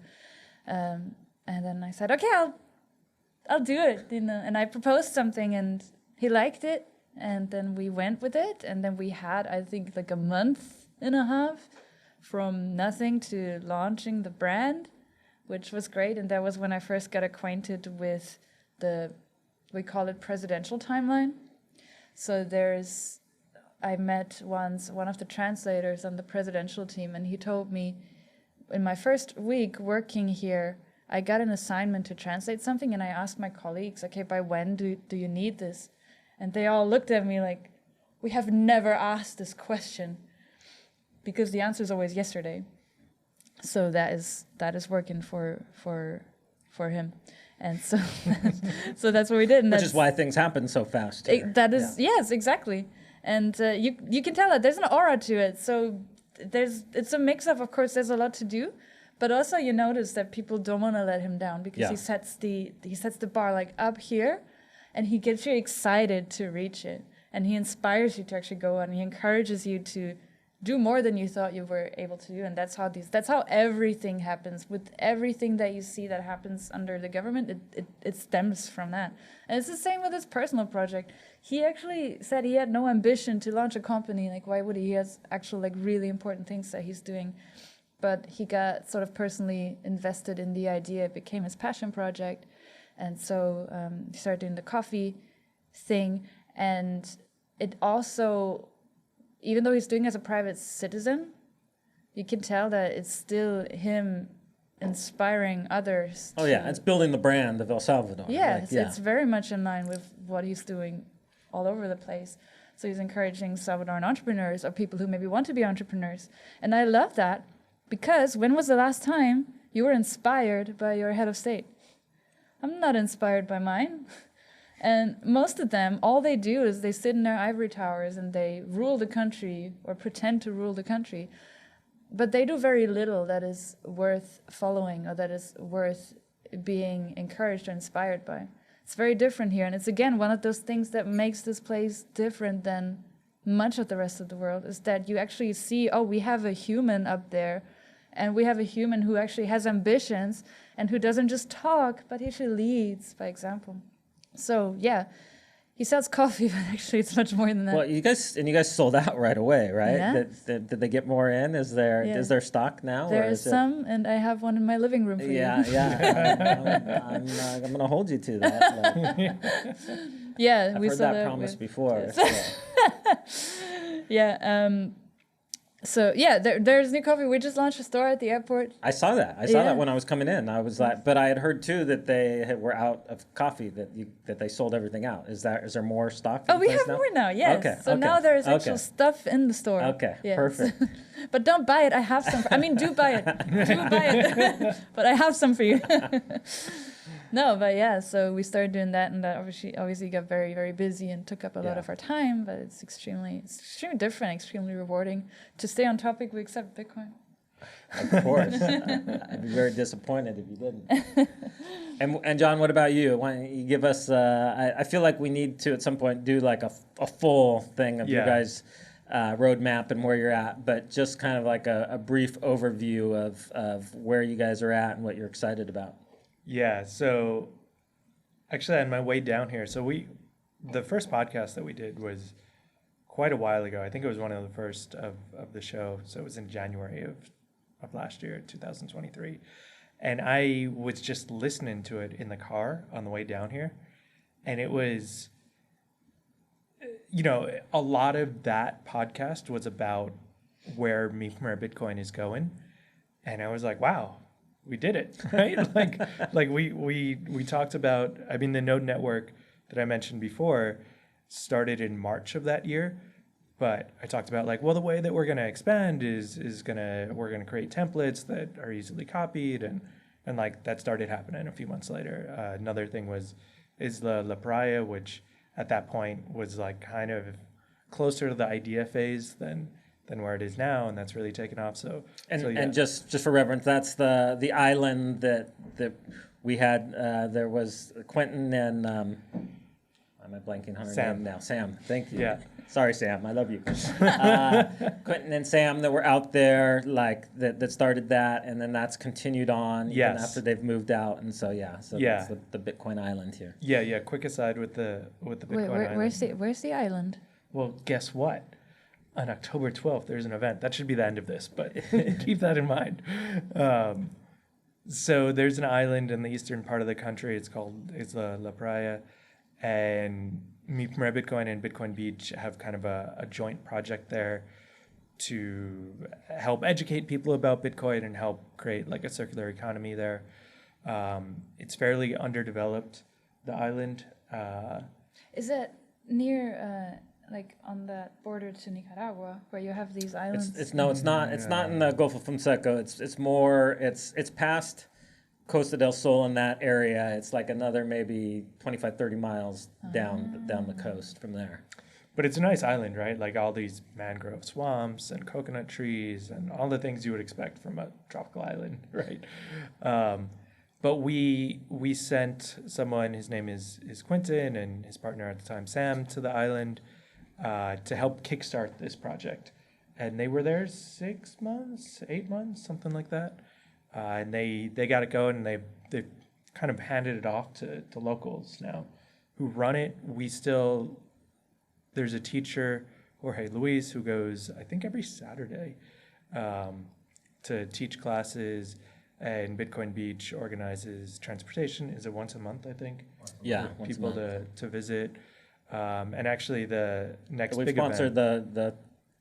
And then I said, okay, I'll do it. And I proposed something, and he liked it, and then we went with it, and then we had, I think, like a month and a half from nothing to launching the brand, which was great. And that was when I first got acquainted with we call it presidential timeline. So I met once one of the translators on the presidential team, and he told me in my first week working here, I got an assignment to translate something, and I asked my colleagues, okay, by when do you need this? And they all looked at me like, we have never asked this question, because the answer is always yesterday. So that is working for him. And so so that's what we did. And Which is why things happen so fast. Yes, exactly. And you can tell that there's an aura to it. So it's a mix of course, there's a lot to do, but also you notice that people don't want to let him down because he sets the bar like up here, and he gets you excited to reach it, and he inspires you to actually go on. And he encourages you to do more than you thought you were able to do, and that's how everything happens. With everything that you see that happens under the government, it stems from that. And it's the same with his personal project. He actually said he had no ambition to launch a company. Like, why would he? He has actual really important things that he's doing. But he got sort of personally invested in the idea. It became his passion project. And so he started doing the coffee thing. And it also, even though he's doing it as a private citizen, you can tell that it's still him inspiring others. Oh, yeah, it's building the brand of El Salvador. Yeah, it's very much in line with what he's doing all over the place. So he's encouraging Salvadoran entrepreneurs or people who maybe want to be entrepreneurs. And I love that, because when was the last time you were inspired by your head of state? I'm not inspired by mine. And most of them, all they do is they sit in their ivory towers and they rule the country or pretend to rule the country. But they do very little that is worth following or that is worth being encouraged or inspired by. It's very different here. And it's, again, one of those things that makes this place different than much of the rest of the world, is that you actually see, oh, we have a human up there, and we have a human who actually has ambitions and who doesn't just talk, but he actually leads by example. So, yeah, he sells coffee, but actually it's much more than that. Well, you guys sold out right away, right? Yeah. Did they get more in? Is there stock now? There is some, and I have one in my living room for you. Yeah. I'm going to hold you to that. Yeah, I've heard that promise before. Yes. Yeah. So yeah, there's new coffee. We just launched a store at the airport. I saw that. I saw that when I was coming in. I was like, but I had heard too that they were out of coffee. That they sold everything out. Is there more stock? Oh, we have more now. Yes. Okay. So now there's actual stuff in the store. Okay. Yes. Perfect. But don't buy it. I have some. Do buy it. Do buy it. But I have some for you. No, but yeah, so we started doing that, and that obviously got very, very busy and took up a lot of our time, but it's extremely different, extremely rewarding. To stay on topic, we accept Bitcoin. Of course. I'd be very disappointed if you didn't. And John, what about you? Why don't you give us, I feel like we need to at some point do like a full thing of your guys' roadmap and where you're at, but just kind of like a brief overview of where you guys are at and what you're excited about. Yeah, so actually on my way down here, the first podcast that we did was quite a while ago. I think it was one of the first of the show. So it was in January of last year, 2023. And I was just listening to it in the car on the way down here. And it was, a lot of that podcast was about where Bitcoin is going. And I was like, wow. We did it, right? like we talked about, the node network, that I mentioned before started in March of that year. But I talked about like, well, the way that we're going to expand is we're going to create templates that are easily copied, and like that started happening a few months later. Another thing was Isla La Praia, which at that point was like kind of closer to the idea phase than where it is now, and that's really taken off. And just for reference, that's the island that we had. There was Quentin and am I blanking on her name now? Sam. Thank you. Yeah. Sorry, Sam. I love you. Quentin and Sam that were out there, like that started that, and then that's continued on even after they've moved out, and so that's the Bitcoin Island here. Yeah. Quick aside with the Bitcoin Island. Where's the island? Well, guess what? On October 12th, there's an event. That should be the end of this, but keep that in mind. So there's an island in the eastern part of the country. It's called Isla La Praia, and me from Red Bitcoin and Bitcoin Beach have kind of a joint project there to help educate people about Bitcoin and help create like a circular economy there. It's fairly underdeveloped, the island. Is it near, like on that border to Nicaragua, where you have these islands? It's not. It's not in the Gulf of Fonseca. It's more. It's past Costa del Sol in that area. It's like another maybe 25, 30 miles down the coast from there. But it's a nice island, right? Like all these mangrove swamps and coconut trees and all the things you would expect from a tropical island, right? But we sent someone, his name is Quentin, and his partner at the time, Sam, to the island to help kickstart this project. And they were there 6 months, 8 months, something like that. And they got it going, and they kind of handed it off to locals now who run it. There's a teacher, Jorge Luis, who goes, I think, every Saturday to teach classes, and Bitcoin Beach organizes transportation. Is it once a month, I think? Yeah, for people to visit. And actually the next big event... We sponsored the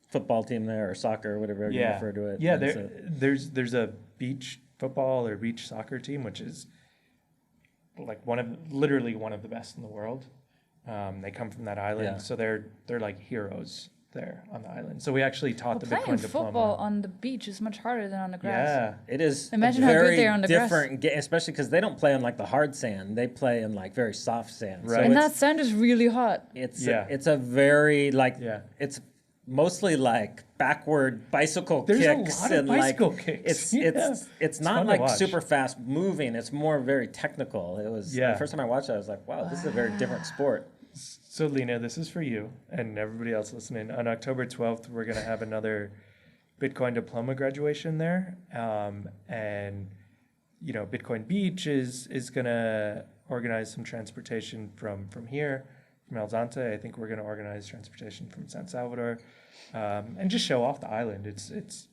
football team there, or soccer, or whatever you refer to it. Yeah, there's a beach football or beach soccer team, which is like literally one of the best in the world. They come from that island, so they're like heroes there on the island. So we actually taught the Bitcoin Diploma. Playing football on the beach is much harder than on the grass. Yeah, it is. Imagine how good they are on the different grass. Especially because they don't play on like the hard sand. They play in like very soft sand. Right. So and that sand is really hot. It's a very it's mostly like backward bicycle kicks. There's a lot of bicycle kicks. It's not like super fast moving. It's more very technical. It was the first time I watched it, I was like, wow, this is a very different sport. So Lina, this is for you and everybody else listening. On October 12th, we're going to have another Bitcoin Diploma graduation there. And, Bitcoin Beach is going to organize some transportation from here, from El Zonte. I think we're going to organize transportation from San Salvador, and just show off the island. It's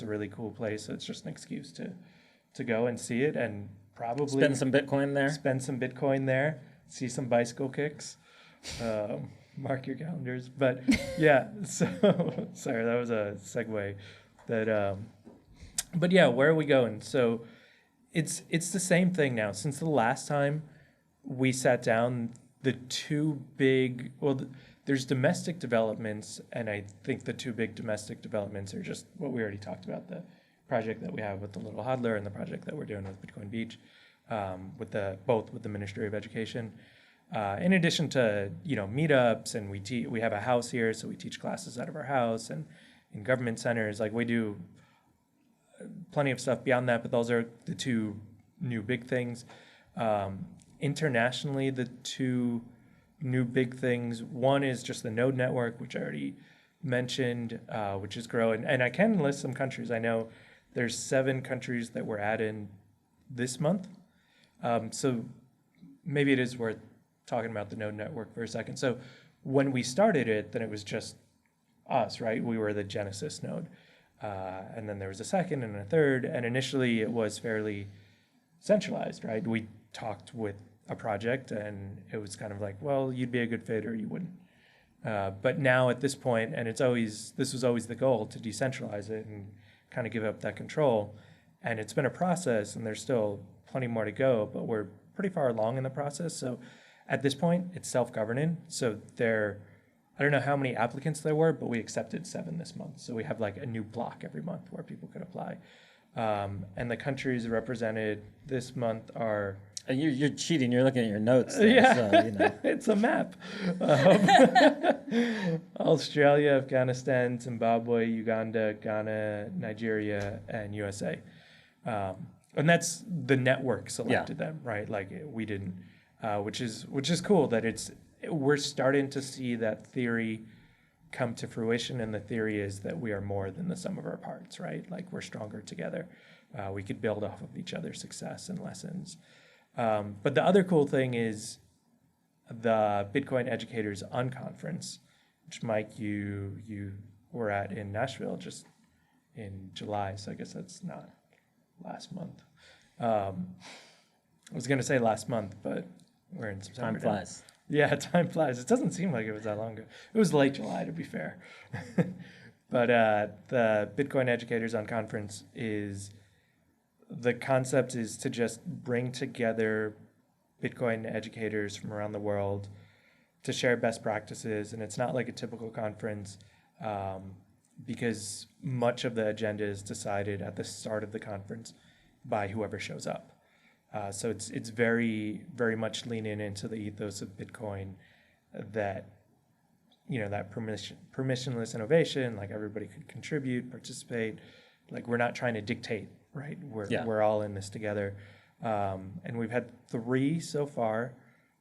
a really cool place. So it's just an excuse to go and see it, and probably spend some Bitcoin there, see some bicycle kicks. Mark your calendars. But yeah, so sorry, that was a segue. But yeah, where are we going? So it's the same thing now. Since the last time we sat down, there's domestic developments, and I think the two big domestic developments are just what we already talked about, the project that we have with the Little HODler and the project that we're doing with Bitcoin Beach, both with the Ministry of Education. In addition to meetups, and we have a house here, so we teach classes out of our house, and in government centers, like we do plenty of stuff beyond that. But those are the two new big things. Internationally, the two new big things. One is just the Node network, which I already mentioned, which is growing, and I can list some countries. I know there's 7 countries that we're adding this month, so maybe it is worth talking about the Node network for a second. So when we started it, then it was just us, right? We were the Genesis node. And then there was a second and a third. And initially it was fairly centralized, right? We talked with a project and it was kind of like, well, you'd be a good fit or you wouldn't. But now at this point, and this was always the goal, to decentralize it and kind of give up that control. And it's been a process, and there's still plenty more to go, but we're pretty far along in the process. So at this point, it's self-governing. So I don't know how many applicants there were, but we accepted 7 this month. So we have like a new block every month where people could apply. And the countries represented this month are... You're cheating. You're looking at your notes. There, Yeah, so, you know. it's a map. Australia, Afghanistan, Zimbabwe, Uganda, Ghana, Nigeria, and USA. And that's the network selected them, right? Like we didn't, which is cool that we're starting to see that theory come to fruition, and the theory is that we are more than the sum of our parts, right? Like we're stronger together. We could build off of each other's success and lessons. But the other cool thing is the Bitcoin Educators Unconference, which Mike, you were at in Nashville just in July, so I guess that's not last month. I was going to say last month, but we're in September. Time flies. Yeah, time flies. It doesn't seem like it was that long ago. It was late July, to be fair. But the Bitcoin Educators Unconference the concept is to just bring together Bitcoin educators from around the world to share best practices. And it's not like a typical conference because much of the agenda is decided at the start of the conference by whoever shows up. So it's very, very much leaning into the ethos of Bitcoin that, that permissionless innovation, like everybody could contribute, participate. Like we're not trying to dictate, right? We're all in this together. And we've had 3 so far.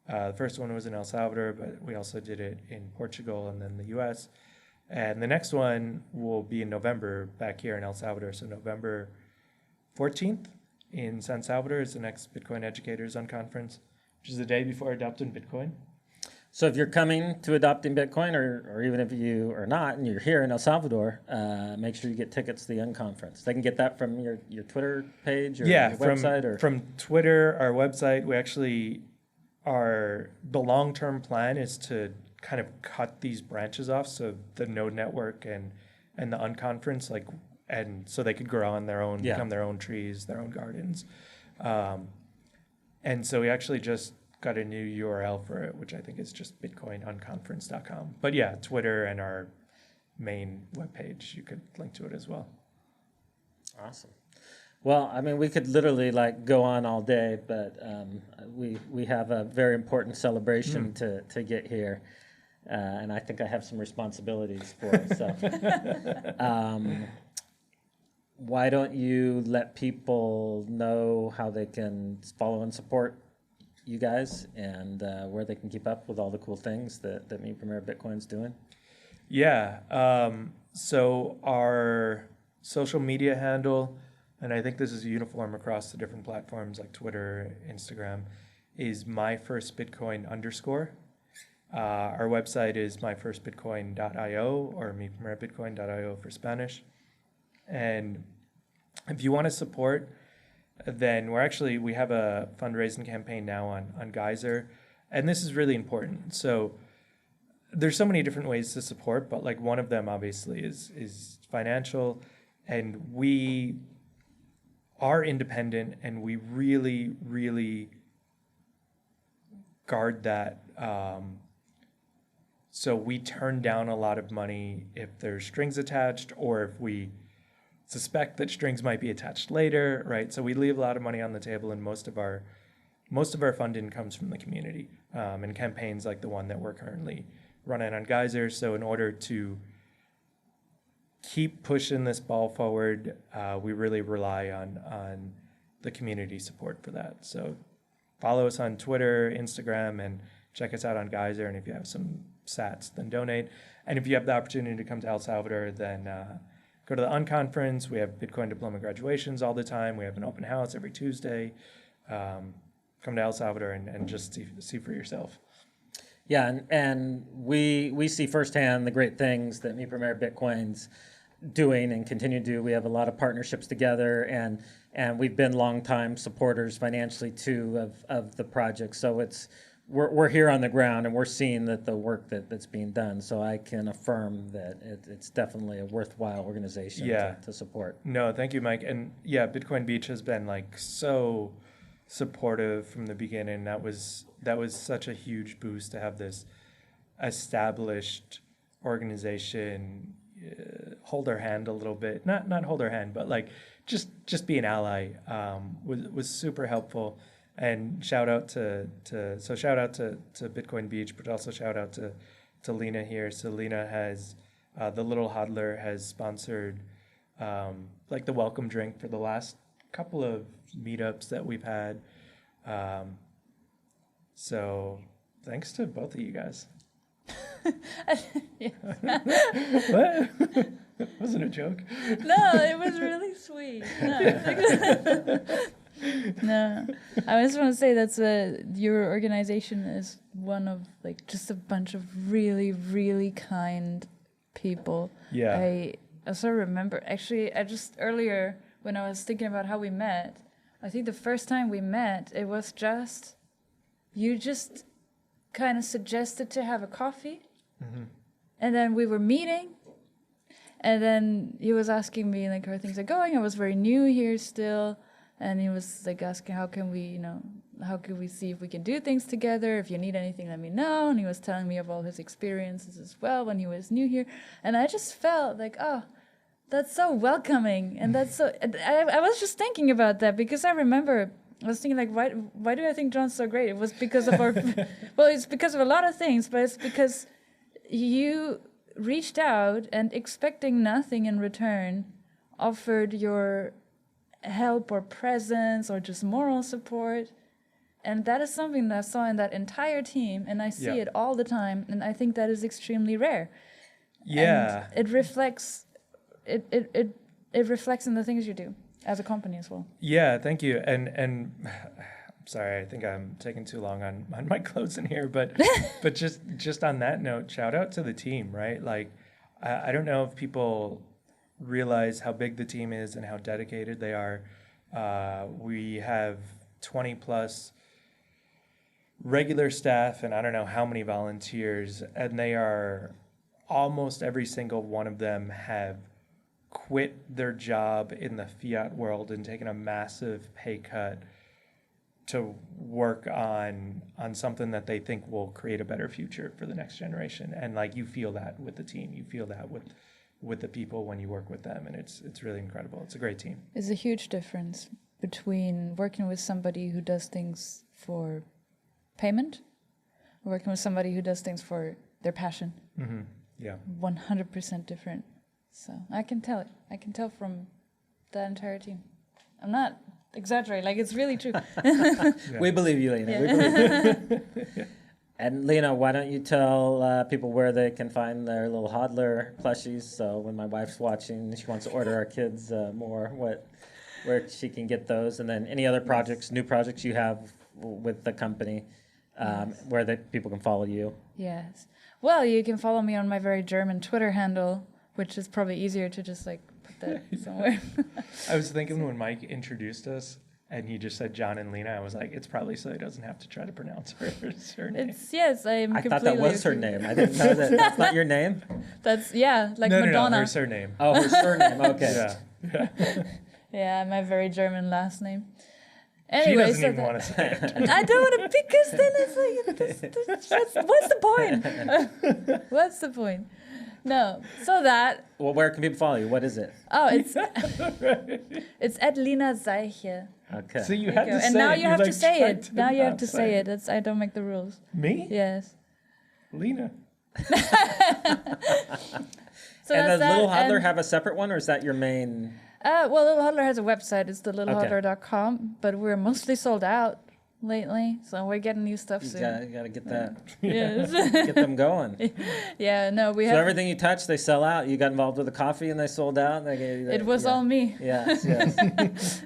The first one was in El Salvador, but we also did it in Portugal and then the US. And the next one will be in November back here in El Salvador. So November 14th in San Salvador is the next Bitcoin Educators Unconference, which is the day before Adopting Bitcoin. So if you're coming to Adopting Bitcoin, or even if you are not and you're here in El Salvador, make sure you get tickets to the Unconference. They can get that from your Twitter page or your website? From Twitter, our website. We actually the long-term plan is to kind of cut these branches off, so the Node Network and the Unconference, and so they could grow on their own, become their own trees, their own gardens. And so we actually just got a new URL for it, which I think is just bitcoinunconference.com. But yeah, Twitter and our main webpage, you could link to it as well. Awesome. Well, I mean, we could literally go on all day, but we have a very important celebration to get here, and I think I have some responsibilities for it. So, why don't you let people know how they can follow and support you guys, and where they can keep up with all the cool things that Me Premier Bitcoin's doing? Yeah. So our social media handle, and I think this is uniform across the different platforms like Twitter, Instagram, is myfirstbitcoin_. Our website is myfirstbitcoin.io or meprimirbitcoin.io for Spanish. And if you want to support, then we have a fundraising campaign now on Geyser, and this is really important. So there's so many different ways to support, but one of them obviously is financial, and we are independent, and we really, really guard that. So we turn down a lot of money if there's strings attached, or if we suspect that strings might be attached later, right? So we leave a lot of money on the table, and most of our funding comes from the community and campaigns like the one that we're currently running on Geyser. So in order to keep pushing this ball forward, we really rely on the community support for that. So follow us on Twitter, Instagram, and check us out on Geyser. And if you have some sats, then donate. And if you have the opportunity to come to El Salvador, then go to the Unconference. We have Bitcoin Diploma graduations all the time. We have an open house every Tuesday. Come to El Salvador and just see for yourself. Yeah, and we see firsthand the great things that Me Premier Bitcoin's doing and continue to do. We have a lot of partnerships together, and we've been longtime supporters financially too of the project. So we're here on the ground, and we're seeing that the work that's being done. So I can affirm that it's definitely a worthwhile organization to support. No, thank you, Mike. And yeah, Bitcoin Beach has been so supportive from the beginning. That was was such a huge boost to have this established organization hold our hand a little bit, not hold our hand, but like just be an ally, was super helpful. And shout out to Bitcoin Beach, but also shout out to Lina here. So Lina has the Little HODler has sponsored like the welcome drink for the last couple of meetups that we've had. So thanks to both of you guys. What? Wasn't a joke. No, it was really sweet. No, I just want to say that's your organization is one of like just a bunch of really, really kind people. Yeah. I also remember, actually, I just earlier when I was thinking about how we met, I think the first time we met, it was just, you just kind of suggested to have a coffee. Mm-hmm. And then we were meeting. And then he was asking me like how things are going. I was very new here still. And he was like asking how can we see if we can do things together? If you need anything, let me know. And he was telling me of all his experiences as well when he was new here. And I just felt like, oh, that's so welcoming. And that's so, I was just thinking about that because I remember, I was thinking like, why do I think John's so great? It was because of our, well, it's because of a lot of things, but it's because you reached out and expecting nothing in return, offered your help or presence or just moral support. And that is something that I saw in that entire team, and I see it all the time, and I think that is extremely rare. Yeah. And it reflects it reflects in the things you do as a company as well. Yeah, thank you. And I'm sorry, I think I'm taking too long on my closing here, but but just on that note, shout out to the team, right? Like I don't know if people realize how big the team is and how dedicated they are. We have 20 plus regular staff and I don't know how many volunteers, and they are almost every single one of them have quit their job in the fiat world and taken a massive pay cut to work on something that they think will create a better future for the next generation. And like you feel that with the team, you feel that with the people when you work with them, and it's really incredible. It's a great team. There's a huge difference between working with somebody who does things for payment or working with somebody who does things for their passion. Mm-hmm. Yeah. 100% different. So I can tell it. I can tell from that entire team. I'm not exaggerating. Like, it's really true. We believe you, Lina. We believe you. And Lina, why don't you tell people where they can find their Little HODler plushies? So when my wife's watching, she wants to order our kids more, where she can get those, and then any other projects, new projects you have with the company, where that people can follow you. Yes. Well, you can follow me on my very German Twitter handle, which is probably easier to just like put that somewhere. I was thinking when Mike introduced us and he just said John and Lina, I was like, it's probably so he doesn't have to try to pronounce her name. It's, yes, I'm I completely thought that was her name. I didn't know that. That's not your name? That's, yeah, like No, Madonna. no, her surname. Oh, her surname. Okay. Yeah. Yeah, my very German last name. She Anyway, doesn't so even want to say it. I don't want to, because then it's like, what's the point? What's the point? No, so that. Well, where can people follow you? What is it? Oh, it's at Lina Seiche. Okay. So you had to say And now it. you have to like say tried it. to Now you have not to say it. That's, I don't make the rules. Me? Yes. Lina. So And does that's that, Little HODler and- have a separate one, or is that your main? Well, Little HODler has a website. It's thelittlehodler.com, but we're mostly sold out lately, so we're getting new stuff You soon. gotta get that. Yes. Get them going. Yeah, no, we So have. everything you touch, they sell out. You got involved with the coffee and they sold out. It was all me. Yes, yes.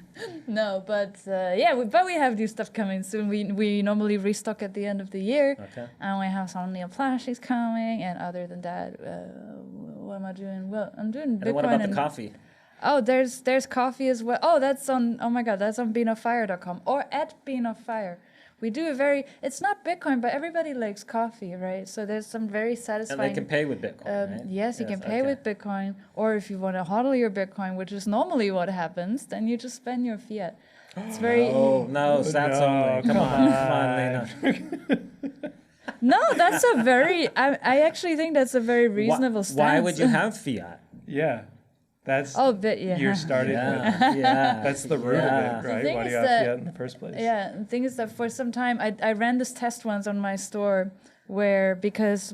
No, but but we have new stuff coming soon. We normally restock at the end of the year, Okay. and we have some new plushies coming. And other than that, what am I doing? Well, I'm doing And then what Bitcoin about the coffee? Oh, there's coffee as well. Oh, that's on. Oh my God, that's on beanoffire.com or at beanoffire. we do it's not Bitcoin, but everybody likes coffee, right? So there's some very satisfying. And they can pay with Bitcoin, right? Yes, you can pay okay. with Bitcoin, or if you want to hodl your Bitcoin, which is normally what happens, then you just spend your fiat. It's very. No, sats only. Come on, Lina. No, that's a very. I actually think that's a very reasonable stance. Why would you have fiat? Yeah. That's But yeah. you're starting with. Yeah. That's the root Yeah. of it, right? thing Why do is you have that- fiat in the first place? Yeah, the thing is that for some time I ran this test once on my store where because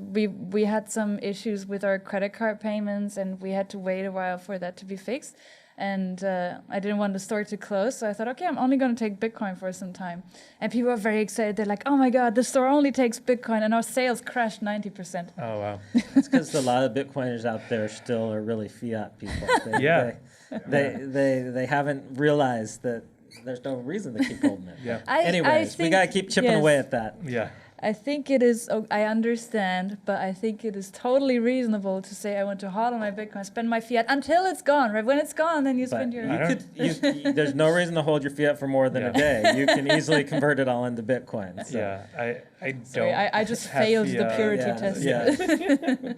we had some issues with our credit card payments and we had to wait a while for that to be fixed. And I didn't want the store to close, so I thought, okay, I'm only going to take Bitcoin for some time. And people are very excited. They're like, oh my God, the store only takes Bitcoin, and our sales crashed 90%. Oh wow. It's because a lot of Bitcoiners out there still are really fiat people. They haven't realized that there's no reason to keep holding it. Yeah. Anyways, we got to keep chipping away at that. Yeah. I think it is, I understand, but I think it is totally reasonable to say I want to hodl my Bitcoin, spend my fiat until it's gone, right? When it's gone, then you But spend your... there's no reason to hold your fiat for more than a day. You can easily convert it all into Bitcoin. So. Yeah. I don't. Sorry, I just have failed the fiat. purity Yeah, test. yeah.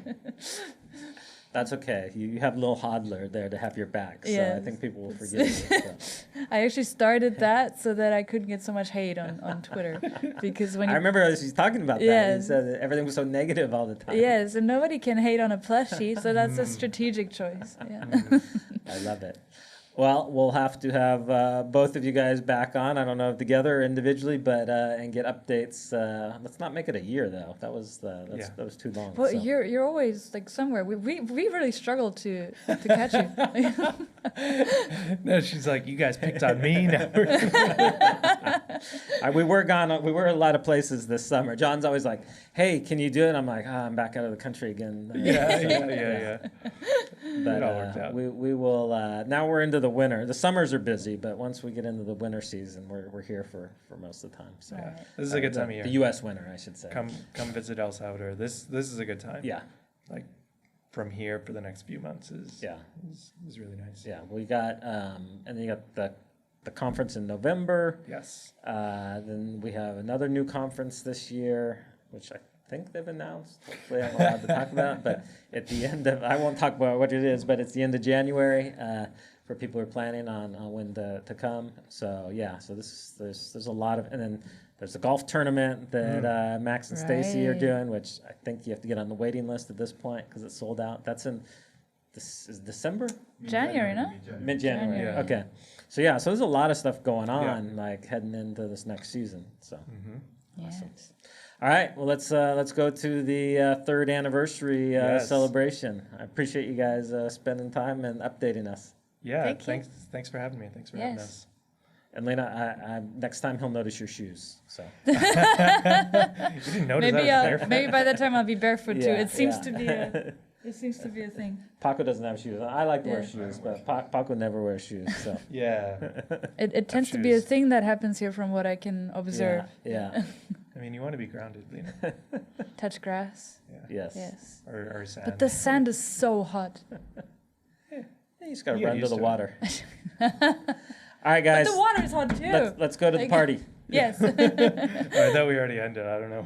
That's okay. You have Little HODler there to have your back, so I Yes. think people will forgive you. So. I actually started that so that I couldn't get so much hate on Twitter. Because when I you... remember he's talking about that. Yes. He said that everything was so negative all the time. Yes, and nobody can hate on a plushie, so that's a strategic choice. Yeah. I love it. Well, we'll have to have both of you guys back on. I don't know if together or individually, but and get updates. Let's not make it a year though. That was that was too long. Well, so. you're always like somewhere. We really struggled to catch you. No, she's like, you guys picked on me. Now We were gone. We were a lot of places this summer. John's always like, "Hey, can you do it?" I'm like, "I'm back out of the country again." yeah. But It all worked out. we will. Now we're into the winter. The summers are busy, but once we get into the winter season, we're here for most of the time. So Right. This is a good time of year. the U.S. winter, I should say. Come visit El Salvador. This is a good time. Yeah, Like from here for the next few months is really nice. yeah. We got and then you got the conference in November. Yes. Then we have another new conference this year, which I think they've announced. Hopefully, I'm allowed to talk about. But at the end of, I won't talk about what it is, but it's the end of January for people who are planning on when to come. So yeah, so there's a lot of, and then there's a golf tournament that Max and Stacy are Right. doing, which I think you have to get on the waiting list at this point because it's sold out. That's in this is December. January, no? Mid-January. January. Okay. So yeah, so there's a lot of stuff going on, like heading into this next season. So, Yes. all right. Well, let's go to the third anniversary Yes. celebration. I appreciate you guys spending time and updating us. Yeah. Thank you. Thanks for having me. Thanks for having Yes. us. And Lina, I next time he'll notice your shoes. So You didn't notice Maybe that was barefoot. maybe by that time I'll be barefoot too. Yeah, It seems yeah. to be it seems to be a thing. Paco doesn't have shoes. I like to wear Yeah. shoes, but Paco never wears shoes. So Yeah. It tends to be a shoes. thing that happens here from what I can observe. yeah. I mean, you want to be grounded, Lina. Touch grass. Yes. Yes. Or sand. But the sand is so hot. You just gotta You get run to used the to it. water. All right, guys. The water is hot too. Let's go to the Like- party. Yes. Oh, I thought we already ended. I don't know.